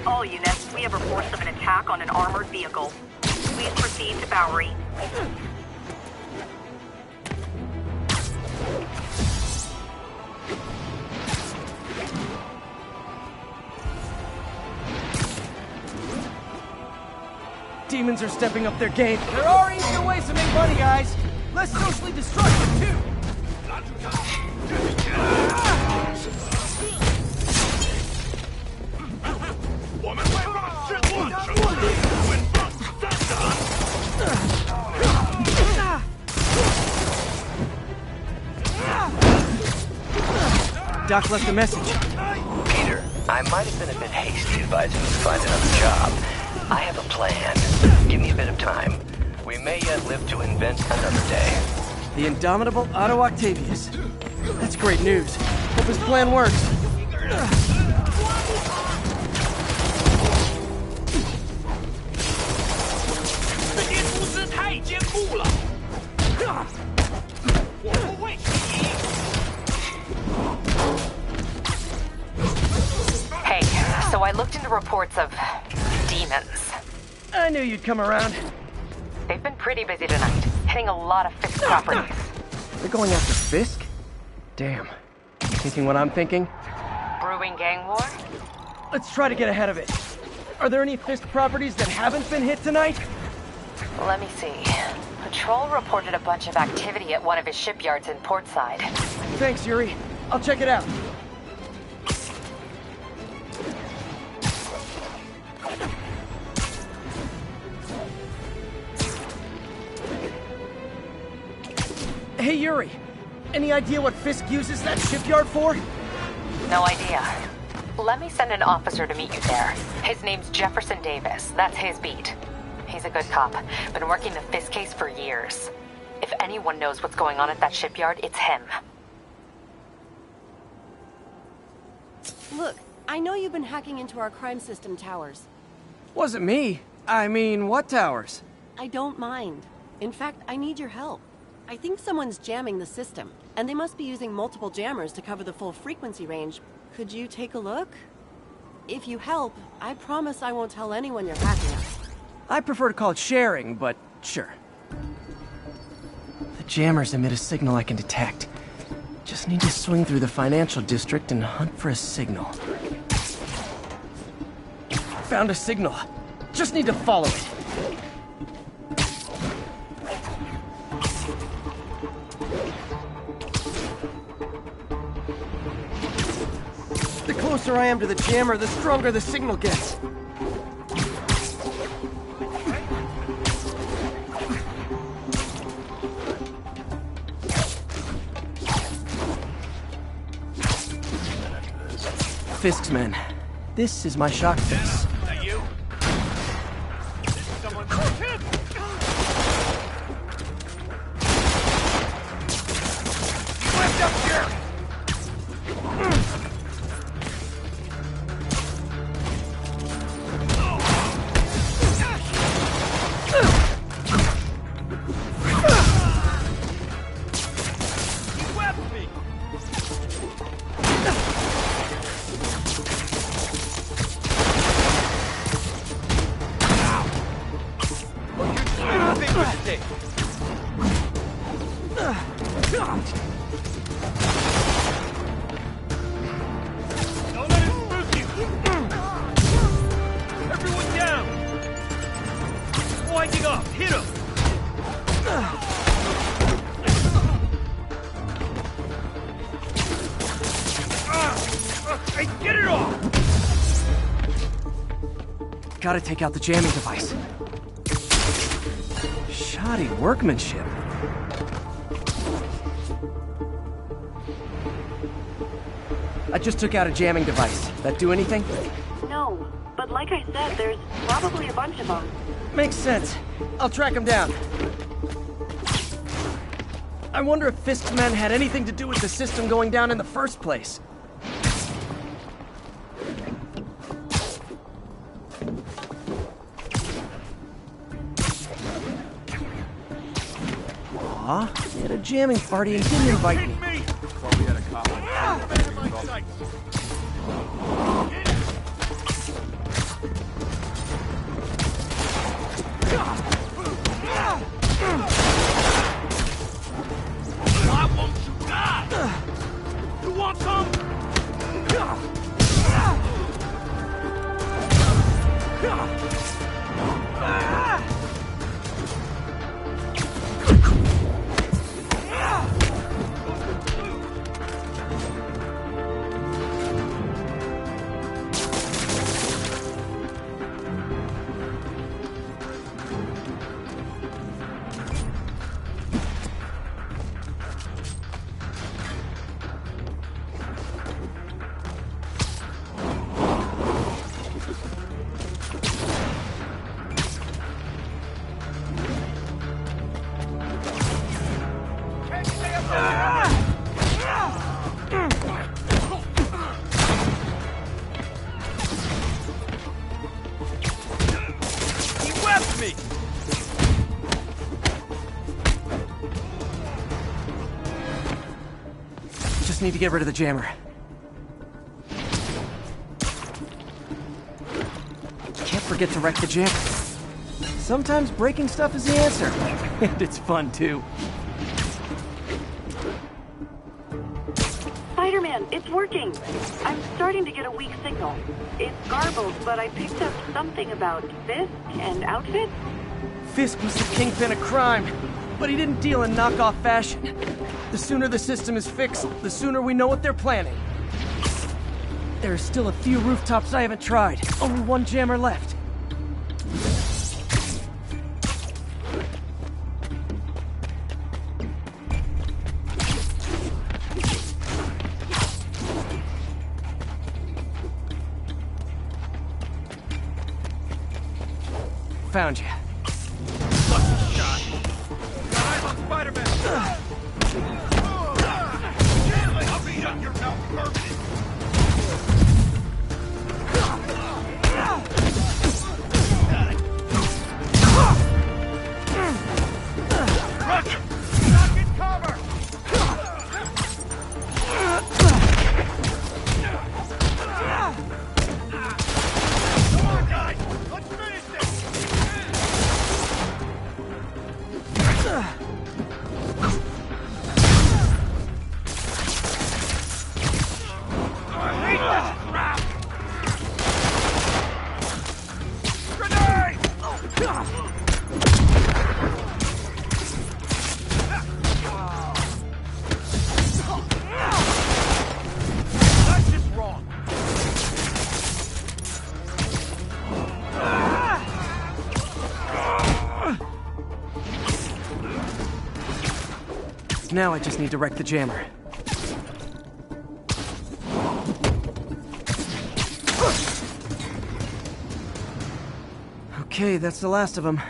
All units, we have reports of an attack on an armored vehicle. Please proceed to Bowery. Demons are stepping up their game. There are easier ways to make money, guys. Less socially destructive, too. Doc left a message. Peter, I might have been a bit hasty advising you to find another job. I have a plan. Give me a bit of time. We may yet live to invent another day. The indomitable Otto Octavius. That's great news. Hope his plan works. Hey, so I looked into reports of demons. I knew you'd come around. They've been pretty busy tonight, hitting a lot of Fisk properties. They're going after Fisk? Damn. Thinking what I'm thinking? Brewing gang war? Let's try to get ahead of it. Are there any Fisk properties that haven't been hit tonight? Let me see. Patrol reported a bunch of activity at one of his shipyards in Portside. Thanks, Yuri. I'll check it out. Hey, Yuri. Any idea what Fisk uses that shipyard for? No idea. Let me send an officer to meet you there. His name's Jefferson Davis. That's his beat. He's a good cop. Been working the Fisk case for years. If anyone knows what's going on at that shipyard, it's him. Look, I know you've been hacking into our crime system towers. Wasn't me. I mean, what towers? I don't mind. In fact, I need your help. I think someone's jamming the system, and they must be using multiple jammers to cover the full frequency range. Could you take a look? If you help, I promise I won't tell anyone you're hacking us. I prefer to call it sharing, but sure. The jammers emit a signal I can detect. Just need to swing through the financial district and hunt for a signal. Found a signal. Just need to follow it. The closer I am to the jammer, the stronger the signal gets. Fisk's men. This is my shock fix. That you? Someone him! Left up here! Gotta take out the jamming device. Shoddy workmanship. I just took out a jamming device. That do anything? No, but like I said, there's probably a bunch of them. Makes sense. I'll track them down. I wonder if Fisk's men had anything to do with the system going down in the first place. Aw, they had a jamming party and didn't invite me. Why won't you die? You want some? Just need to get rid of the jammer. Can't forget to wreck the jammer. Sometimes breaking stuff is the answer. And it's fun, too. Spider-Man, it's working. I'm starting to get a weak signal. It's garbled, but I picked up something about Fisk and outfits. Fisk was the kingpin of crime, but he didn't deal in knockoff fashion. The sooner the system is fixed, the sooner we know what they're planning. There are still a few rooftops I haven't tried. Only one jammer left. Found you. Lucky shot. Got eyes on Spider-Man. I'll be on your mouth perfect. Roger. Knock in cover. Come on, guys. Let's finish this. I hate this crap! Grenade! That's just wrong. Now I just need to wreck the jammer. Okay, that's the last of them.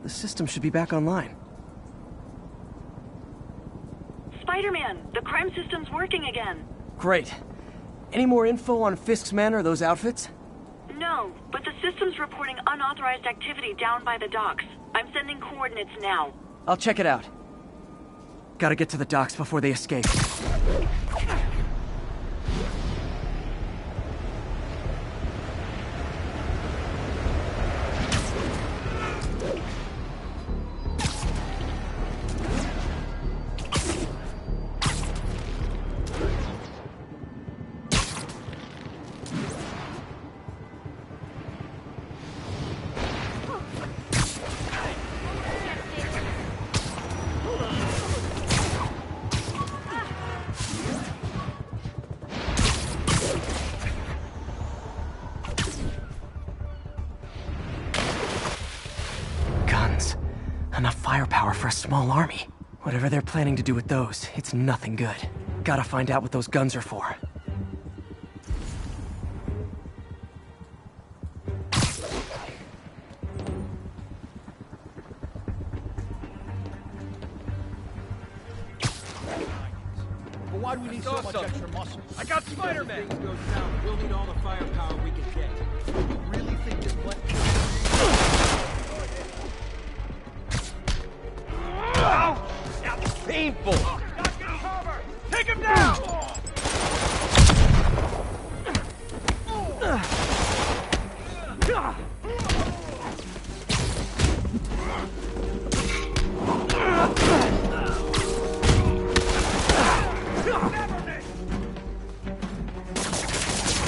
The system should be back online. Spider-Man, the crime system's working again. Great. Any more info on Fisk's men or those outfits? No, but the system's reporting unauthorized activity down by the docks. I'm sending coordinates now. I'll check it out. Gotta get to the docks before they escape. for a small army. Whatever they're planning to do with those, it's nothing good. Gotta find out what those guns are for. But why do we need so much extra muscle? I got Spiderman! If things go south, we'll need all the firepower we can get. You really think this plan... Ow! That's painful! Take him down!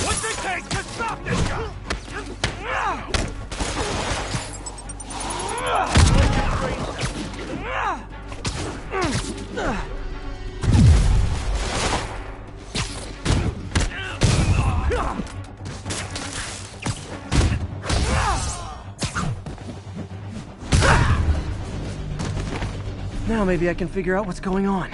What's it take to stop this guy? Now maybe I can figure out what's going on.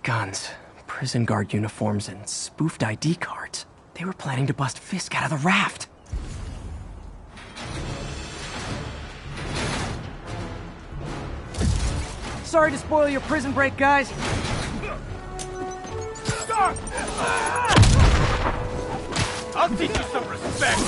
Guns, prison guard uniforms, and spoofed ID cards. They were planning to bust Fisk out of the raft. Sorry to spoil your prison break, guys. I'll teach you some respect.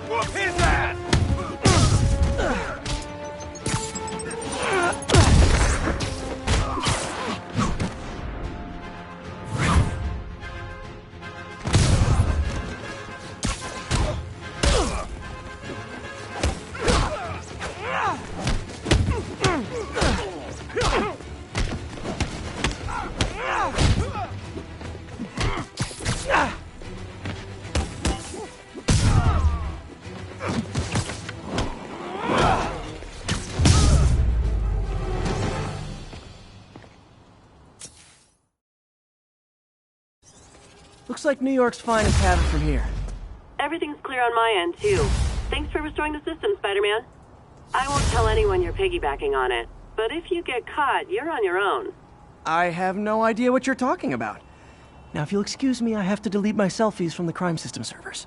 Whoop his ass! Looks like New York's finest have it from here. Everything's clear on my end, too. Thanks for restoring the system, Spider-Man. I won't tell anyone you're piggybacking on it, but if you get caught, you're on your own. I have no idea what you're talking about. Now, if you'll excuse me, I have to delete my selfies from the crime system servers.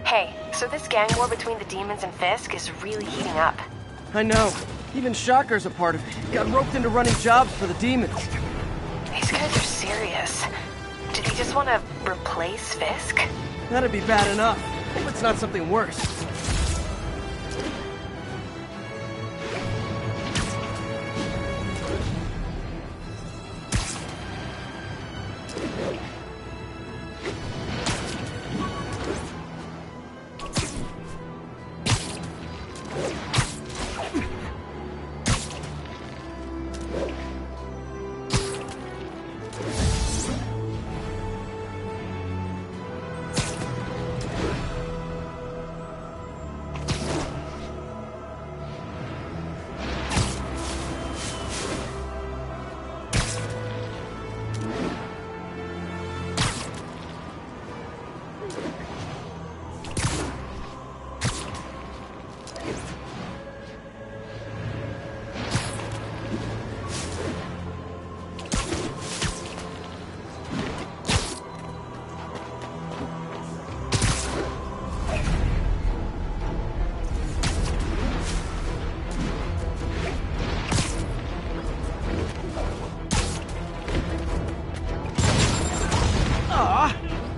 Hey, so this gang war between the demons and Fisk is really heating up. I know. Even Shocker's a part of it. Got roped into running jobs for the demons. These guys are serious. Do they just want to replace Fisk? That'd be bad enough. Hope it's not something worse.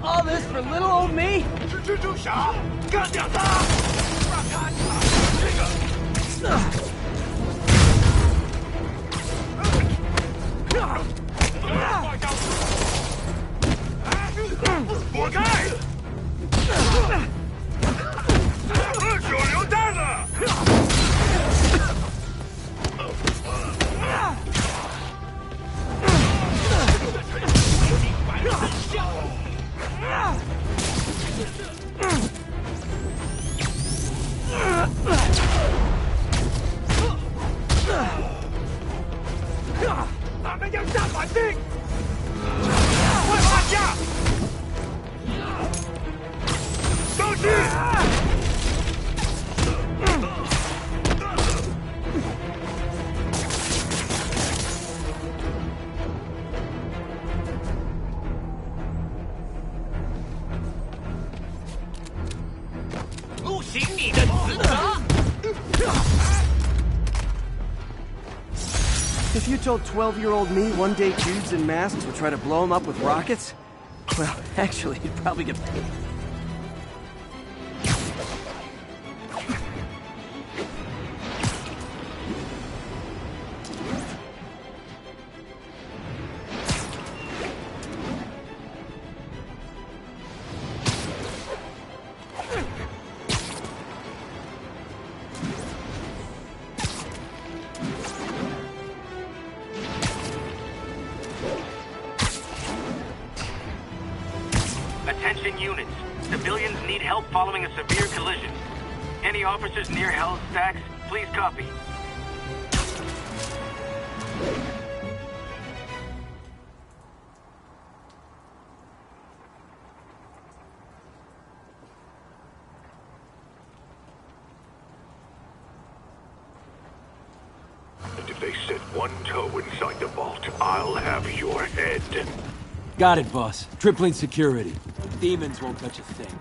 All this for little old me? If you told 12-year-old me one day dudes in masks would try to blow him up with rockets, well, actually, you'd probably get paid. Attention units. Civilians need help following a severe collision. Any officers near Hell's Stacks, please copy. And if they set one toe inside the vault, I'll have your head. Got it, boss. Tripling security. Demons won't touch a thing.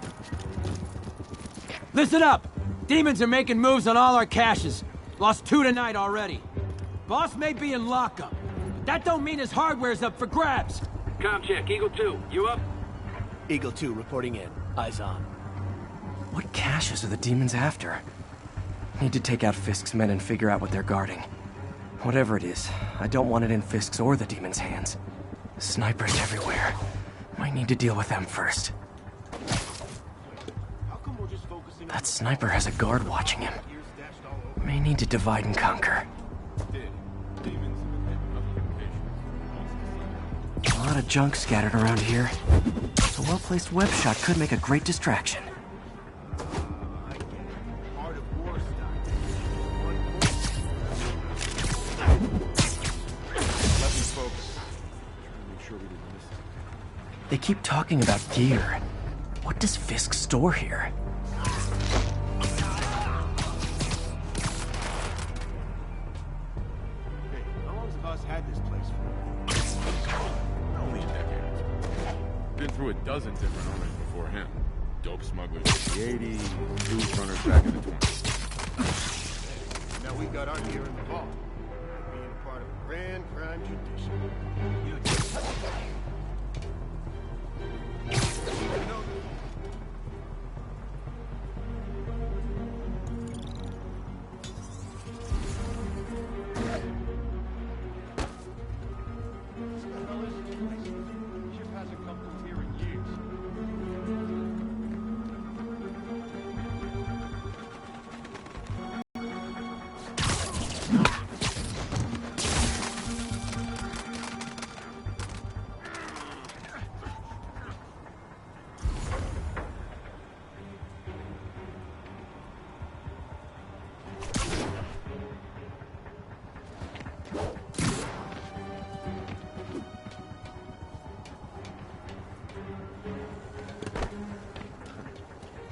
Listen up! Demons are making moves on all our caches. Lost 2 tonight already. Boss may be in lockup, but that don't mean his hardware's up for grabs. Com check, Eagle 2, you up? Eagle 2 reporting in. Eyes on. What caches are the demons after? Need to take out Fisk's men and figure out what they're guarding. Whatever it is, I don't want it in Fisk's or the demons' hands. Snipers everywhere. Might need to deal with them first. That sniper has a guard watching him. May need to divide and conquer. A lot of junk scattered around here. A well-placed web shot could make a great distraction. They keep talking about gear. What does Fisk store here? How long has the boss had this place for? Only a decade. Been through a dozen different owners before him. Dope smugglers in the 80s, booze runners back in the 20s. Now we got our gear in the vault. Being a part of a grand crime tradition.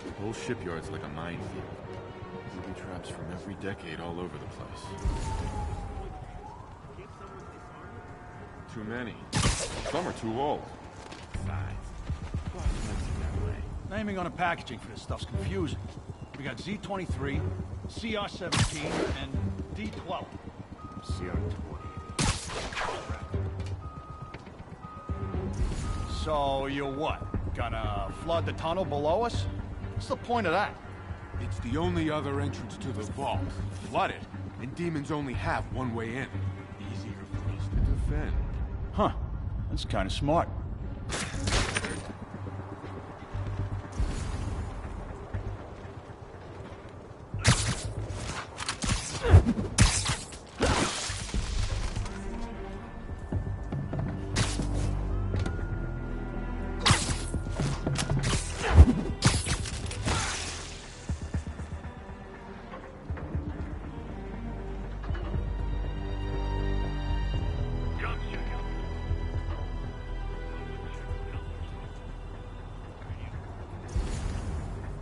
The whole shipyard's like a minefield. Booby traps from every decade all over the place. Too many. Some are too old. Naming on the packaging for this stuff's confusing. We got Z23, CR17, and D12. CR20. So, you're what? Gonna flood the tunnel below us? What's the point of that? It's the only other entrance to the vault. Flooded, and demons only have one way in. Easier for us to defend. Huh. That's kind of smart.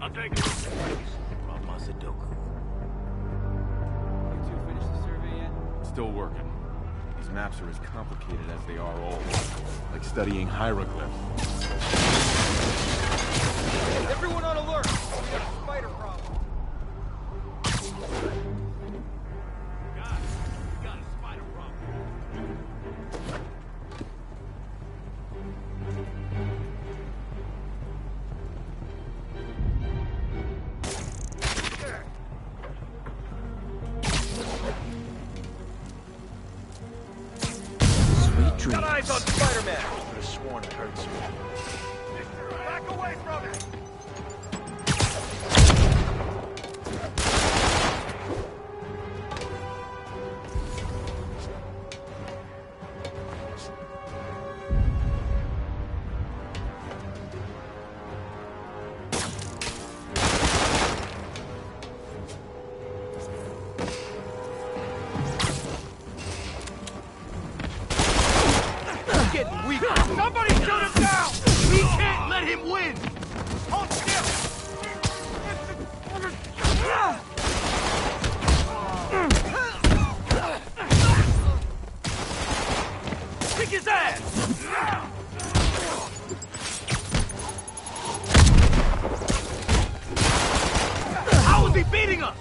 I'll take it. Still working. These maps are as complicated as they are old. Like studying hieroglyphs. Everyone on alert! We got a spider problem. Guys, we got a spider problem. Got eyes on Spiderman! I could have sworn I heard something. Back away from it! Getting weak. Somebody shoot him down! We can't let him win! Hold still! Kick his ass! How is he beating us?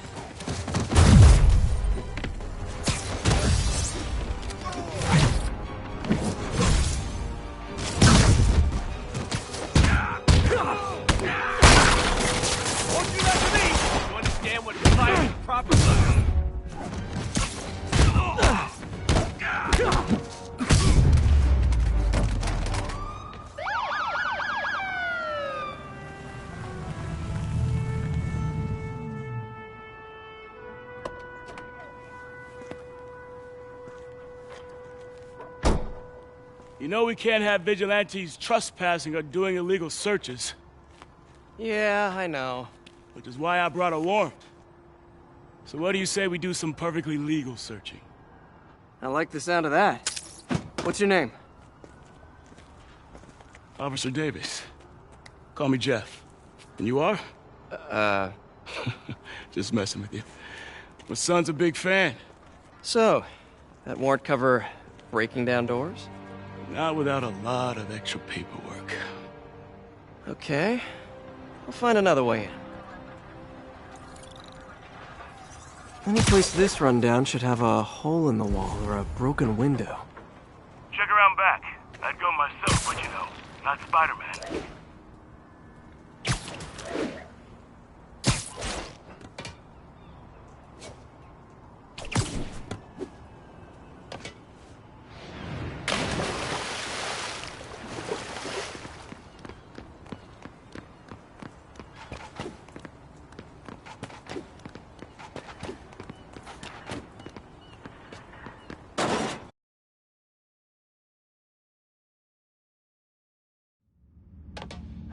You know we can't have vigilantes trespassing or doing illegal searches. Yeah, I know. Which is why I brought a warrant. So what do you say we do some perfectly legal searching? I like the sound of that. What's your name? Officer Davis. Call me Jeff. And you are? Just messing with you. My son's a big fan. So, that warrant cover breaking down doors? Not without a lot of extra paperwork. Okay. I'll find another way in. Any place this rundown should have a hole in the wall or a broken window. Check around back. I'd go myself, but you know, not Spider-Man.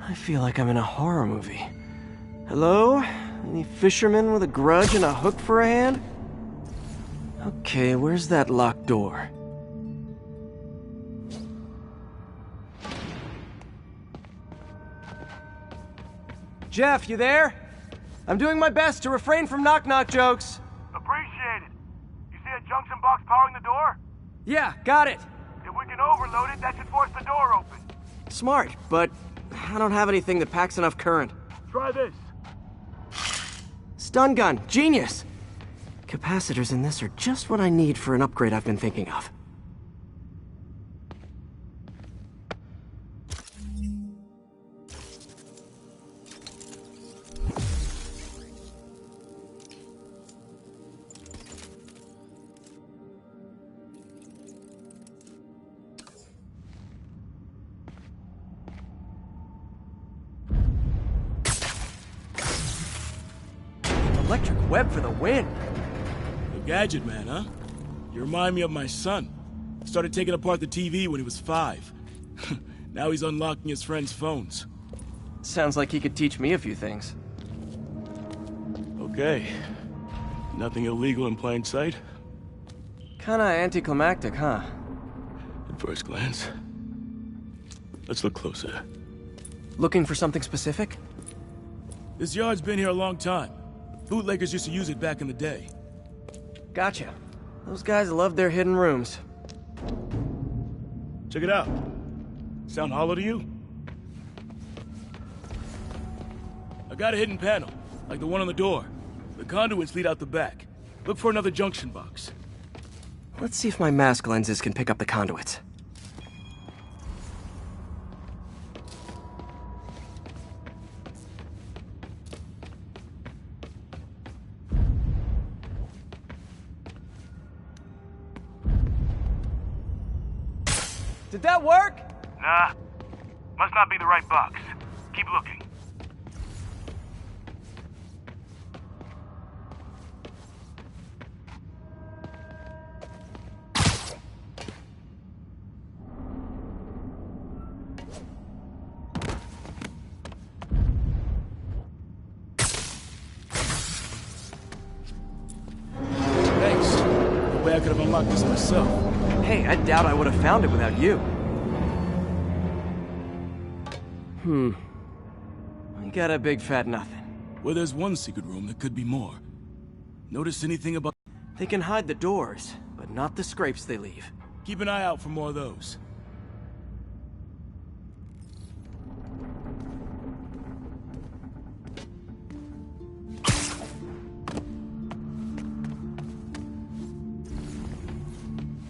I feel like I'm in a horror movie. Hello? Any fisherman with a grudge and a hook for a hand? Okay, where's that locked door? Jeff, you there? I'm doing my best to refrain from knock-knock jokes. Appreciate it. You see a junction box powering the door? Yeah, got it. If we can overload it, that should force the door open. Smart, but I don't have anything that packs enough current. Try this. Stun gun, genius! Capacitors in this are just what I need for an upgrade I've been thinking of. Electric web for the win. The gadget man, huh? You remind me of my son. Started taking apart the TV when he was 5. Now he's unlocking his friends' phones. Sounds like he could teach me a few things. Okay. Nothing illegal in plain sight? Kinda anticlimactic, huh? At first glance. Let's look closer. Looking for something specific? This yard's been here a long time. Bootleggers used to use it back in the day. Gotcha. Those guys love their hidden rooms. Check it out. Sound hollow to you? I got a hidden panel, like the one on the door. The conduits lead out the back. Look for another junction box. Let's see if my mask lenses can pick up the conduits. Did that work? Nah. Must not be the right box. Keep looking. Thanks. No way I could have unlocked this myself. Hey, I doubt I would have found it without you. I got a big fat nothing. Well, there's one secret room that could be more. Notice anything about... They can hide the doors, but not the scrapes they leave. Keep an eye out for more of those.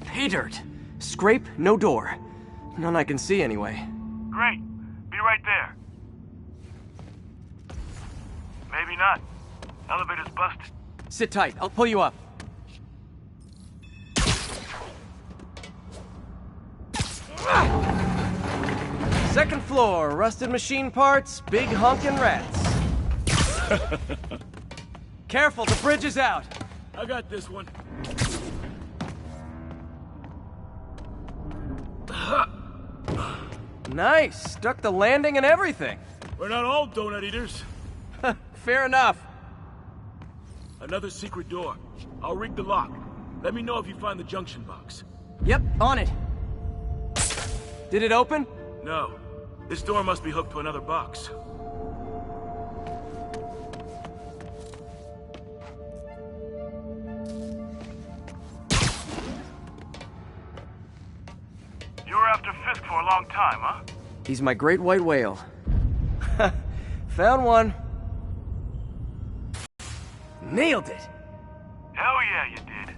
Pay dirt. Scrape, no door. None I can see anyway. Great. Be right there. Maybe not. Elevator's busted. Sit tight. I'll pull you up. Second floor, rusted machine parts, big honkin' rats. Careful, the bridge is out. I got this one. Nice. Stuck the landing and everything. We're not all donut eaters. Fair enough. Another secret door. I'll rig the lock. Let me know if you find the junction box. Yep, on it. Did it open? No. This door must be hooked to another box. You were after Fisk for a long time, huh? He's my great white whale. Found one. Nailed it. Hell yeah, you did.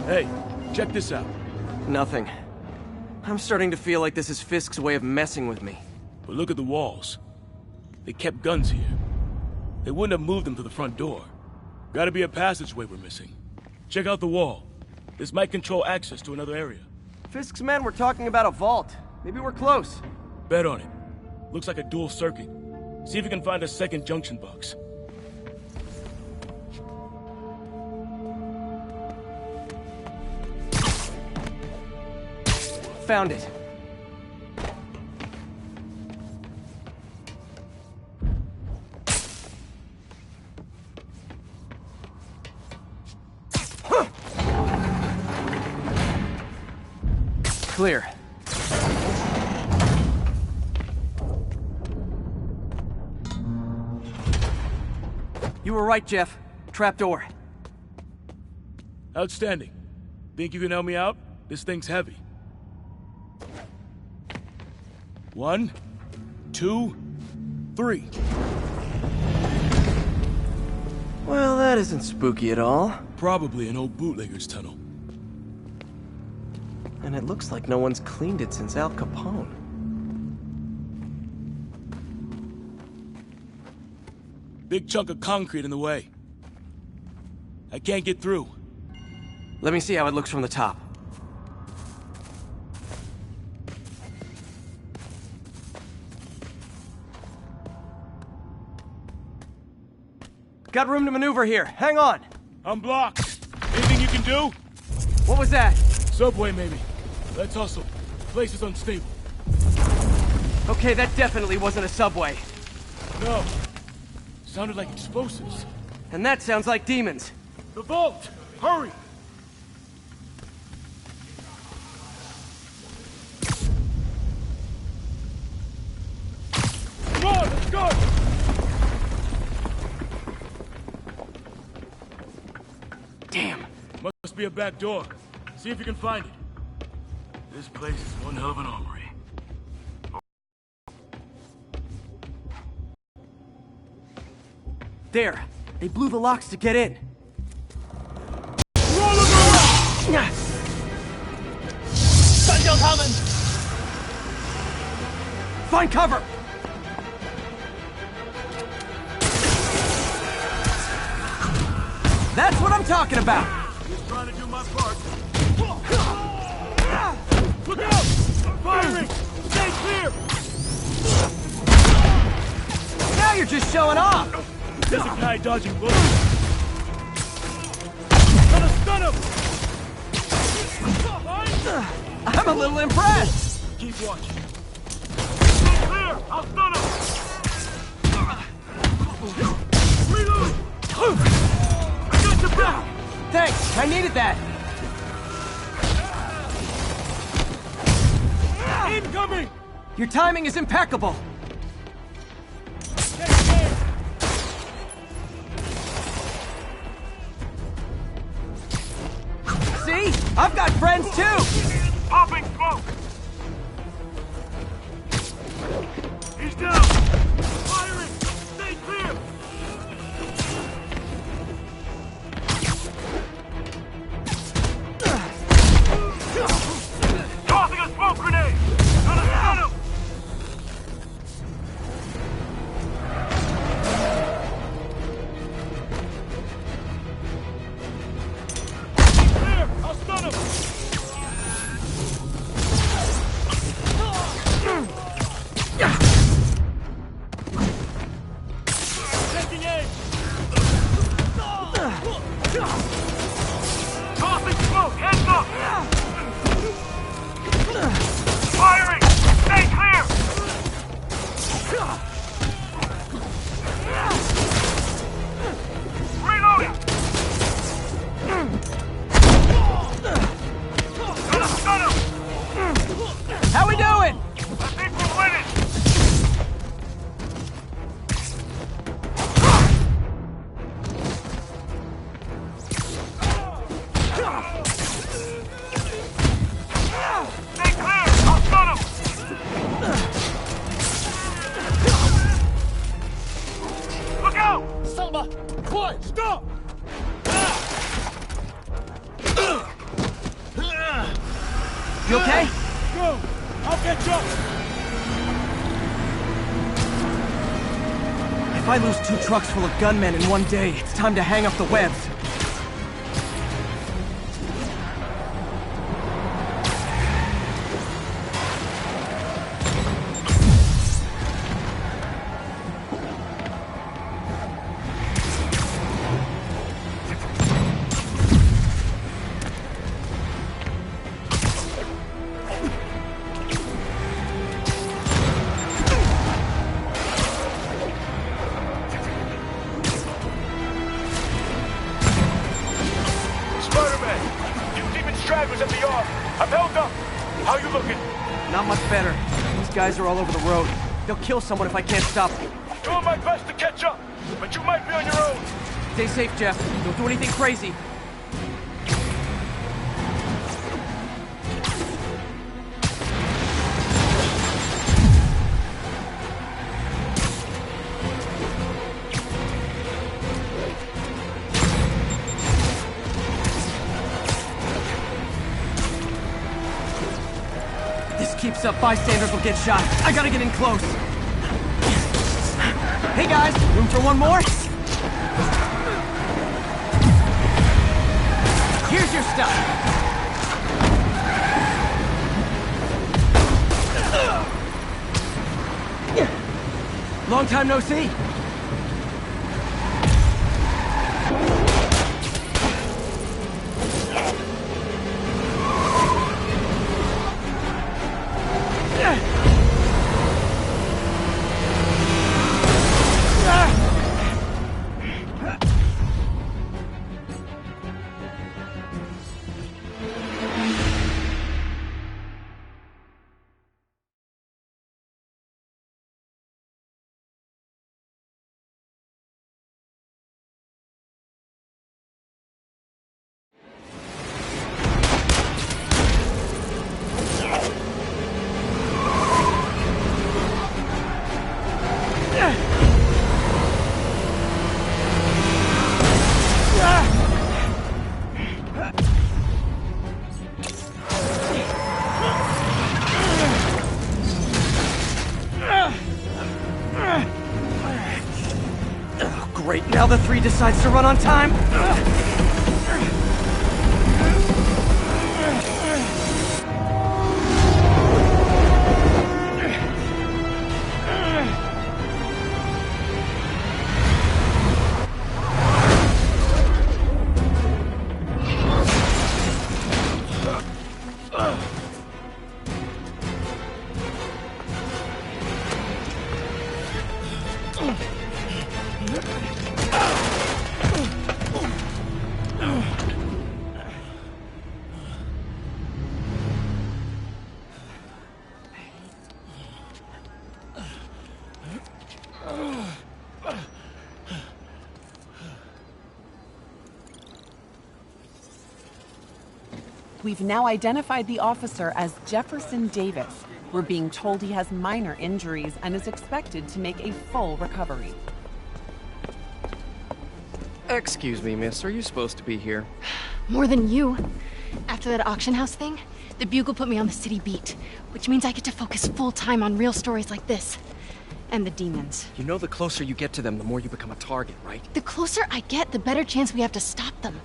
Hey, check this out. Nothing. I'm starting to feel like this is Fisk's way of messing with me. But look at the walls. They kept guns here. They wouldn't have moved them to the front door. Gotta be a passageway we're missing. Check out the wall. This might control access to another area. Fisk's men were talking about a vault. Maybe we're close. Bet on it. Looks like a dual circuit. See if you can find a second junction box. Found it. Clear. You were right, Jeff. Trapdoor. Outstanding. Think you can help me out? This thing's heavy. 1, 2, 3. Well, that isn't spooky at all. Probably an old bootlegger's tunnel. And it looks like no one's cleaned it since Al Capone. Big chunk of concrete in the way. I can't get through. Let me see how it looks from the top. Got room to maneuver here. Hang on. I'm blocked. Anything you can do? What was that? Subway, maybe. Let's hustle. The place is unstable. Okay, that definitely wasn't a subway. No. Sounded like explosives. And that sounds like demons. The vault! Hurry! Come on, let's go! Damn. Must be a back door. See if you can find it. This place is one hell of an armory. There. They blew the locks to get in. Find cover! That's what I'm talking about! Just trying to do my part. Look out! Firing! Stay clear! Now you're just showing off! There's a guy dodging bullets. Gonna stun him! I'm a little impressed! Keep watching. Stay clear! I'll stun him! Reload! I got your back! Thanks, I needed that! Incoming! Your timing is impeccable! See? I've got friends too! Popping smoke! He's down! Firing! Stay clear! Tossing a smoke grenade! Gonna stun him! Clear! I'll stun him! Taking aim! Tossing smoke! Heads up! Firing! Stay clear! Reloading! Gonna stun him! How we doing? I think we're winning! Stay clear! I'll stun him! Look out! Selma! Quiet! Stop! You okay? Go! I'll catch up! If I lose 2 trucks full of gunmen in one day, it's time to hang up the webs. Spiderman! You demon stragglers at the arm! I'm held up! How you looking? Not much better. These guys are all over the road. They'll kill someone if I can't stop them. Doing my best to catch up, but you might be on your own! Stay safe, Jeff. Don't do anything crazy. This keeps up, bystanders will get shot. I gotta get in close. Hey guys, room for one more? Here's your stuff. Long time no see. Great, now the 3 decides to run on time. We've now identified the officer as Jefferson Davis. We're being told he has minor injuries and is expected to make a full recovery. Excuse me, miss. Are you supposed to be here? More than you. After that auction house thing, the Bugle put me on the city beat, which means I get to focus full-time on real stories like this. And the demons. You know the closer you get to them, the more you become a target, right? The closer I get, the better chance we have to stop them.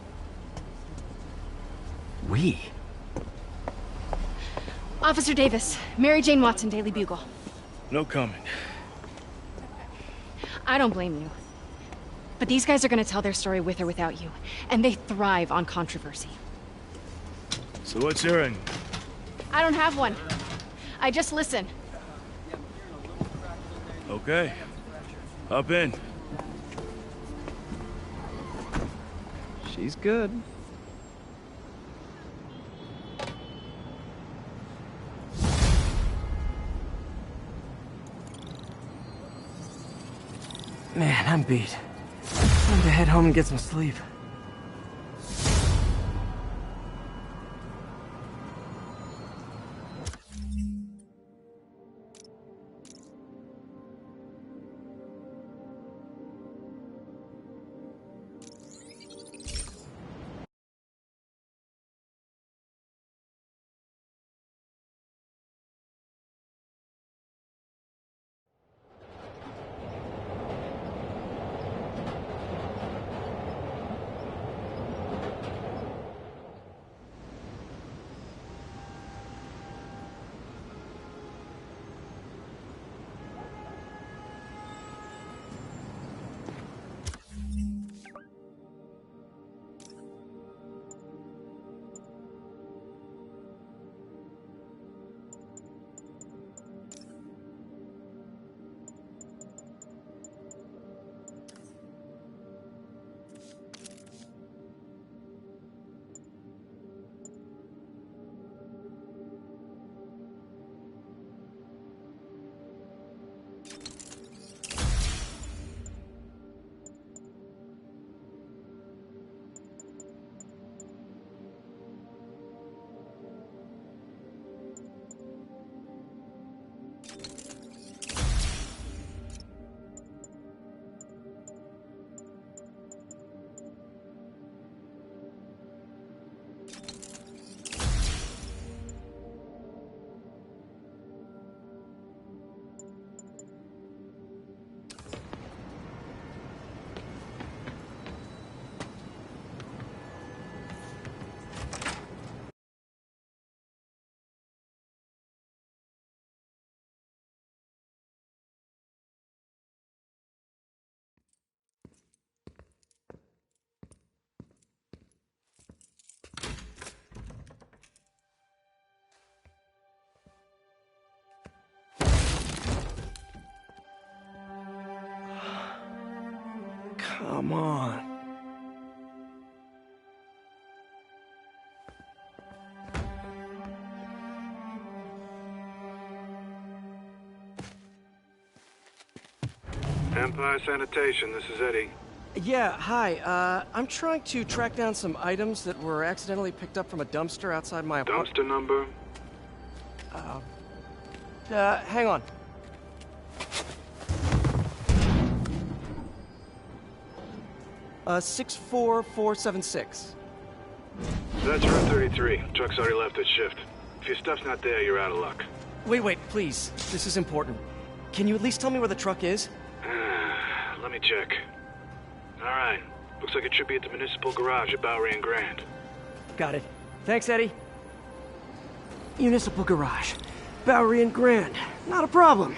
We? Officer Davis, Mary Jane Watson, Daily Bugle. No comment. I don't blame you. But these guys are gonna tell their story with or without you, and they thrive on controversy. So what's your end? I don't have one. I just listen. Okay. Hop in. She's good. Man, I'm beat. Time to head home and get some sleep. Come on. Empire Sanitation, this is Eddie. Yeah, hi. I'm trying to track down some items that were accidentally picked up from a dumpster outside my apartment. Dumpster number? Hang on. Uh, 64476. That's Route 33. Truck's already left its shift. If your stuff's not there, you're out of luck. Wait, please. This is important. Can you at least tell me where the truck is? Let me check. Alright. Looks like it should be at the municipal garage at Bowery and Grand. Got it. Thanks, Eddie. Municipal garage. Bowery and Grand. Not a problem.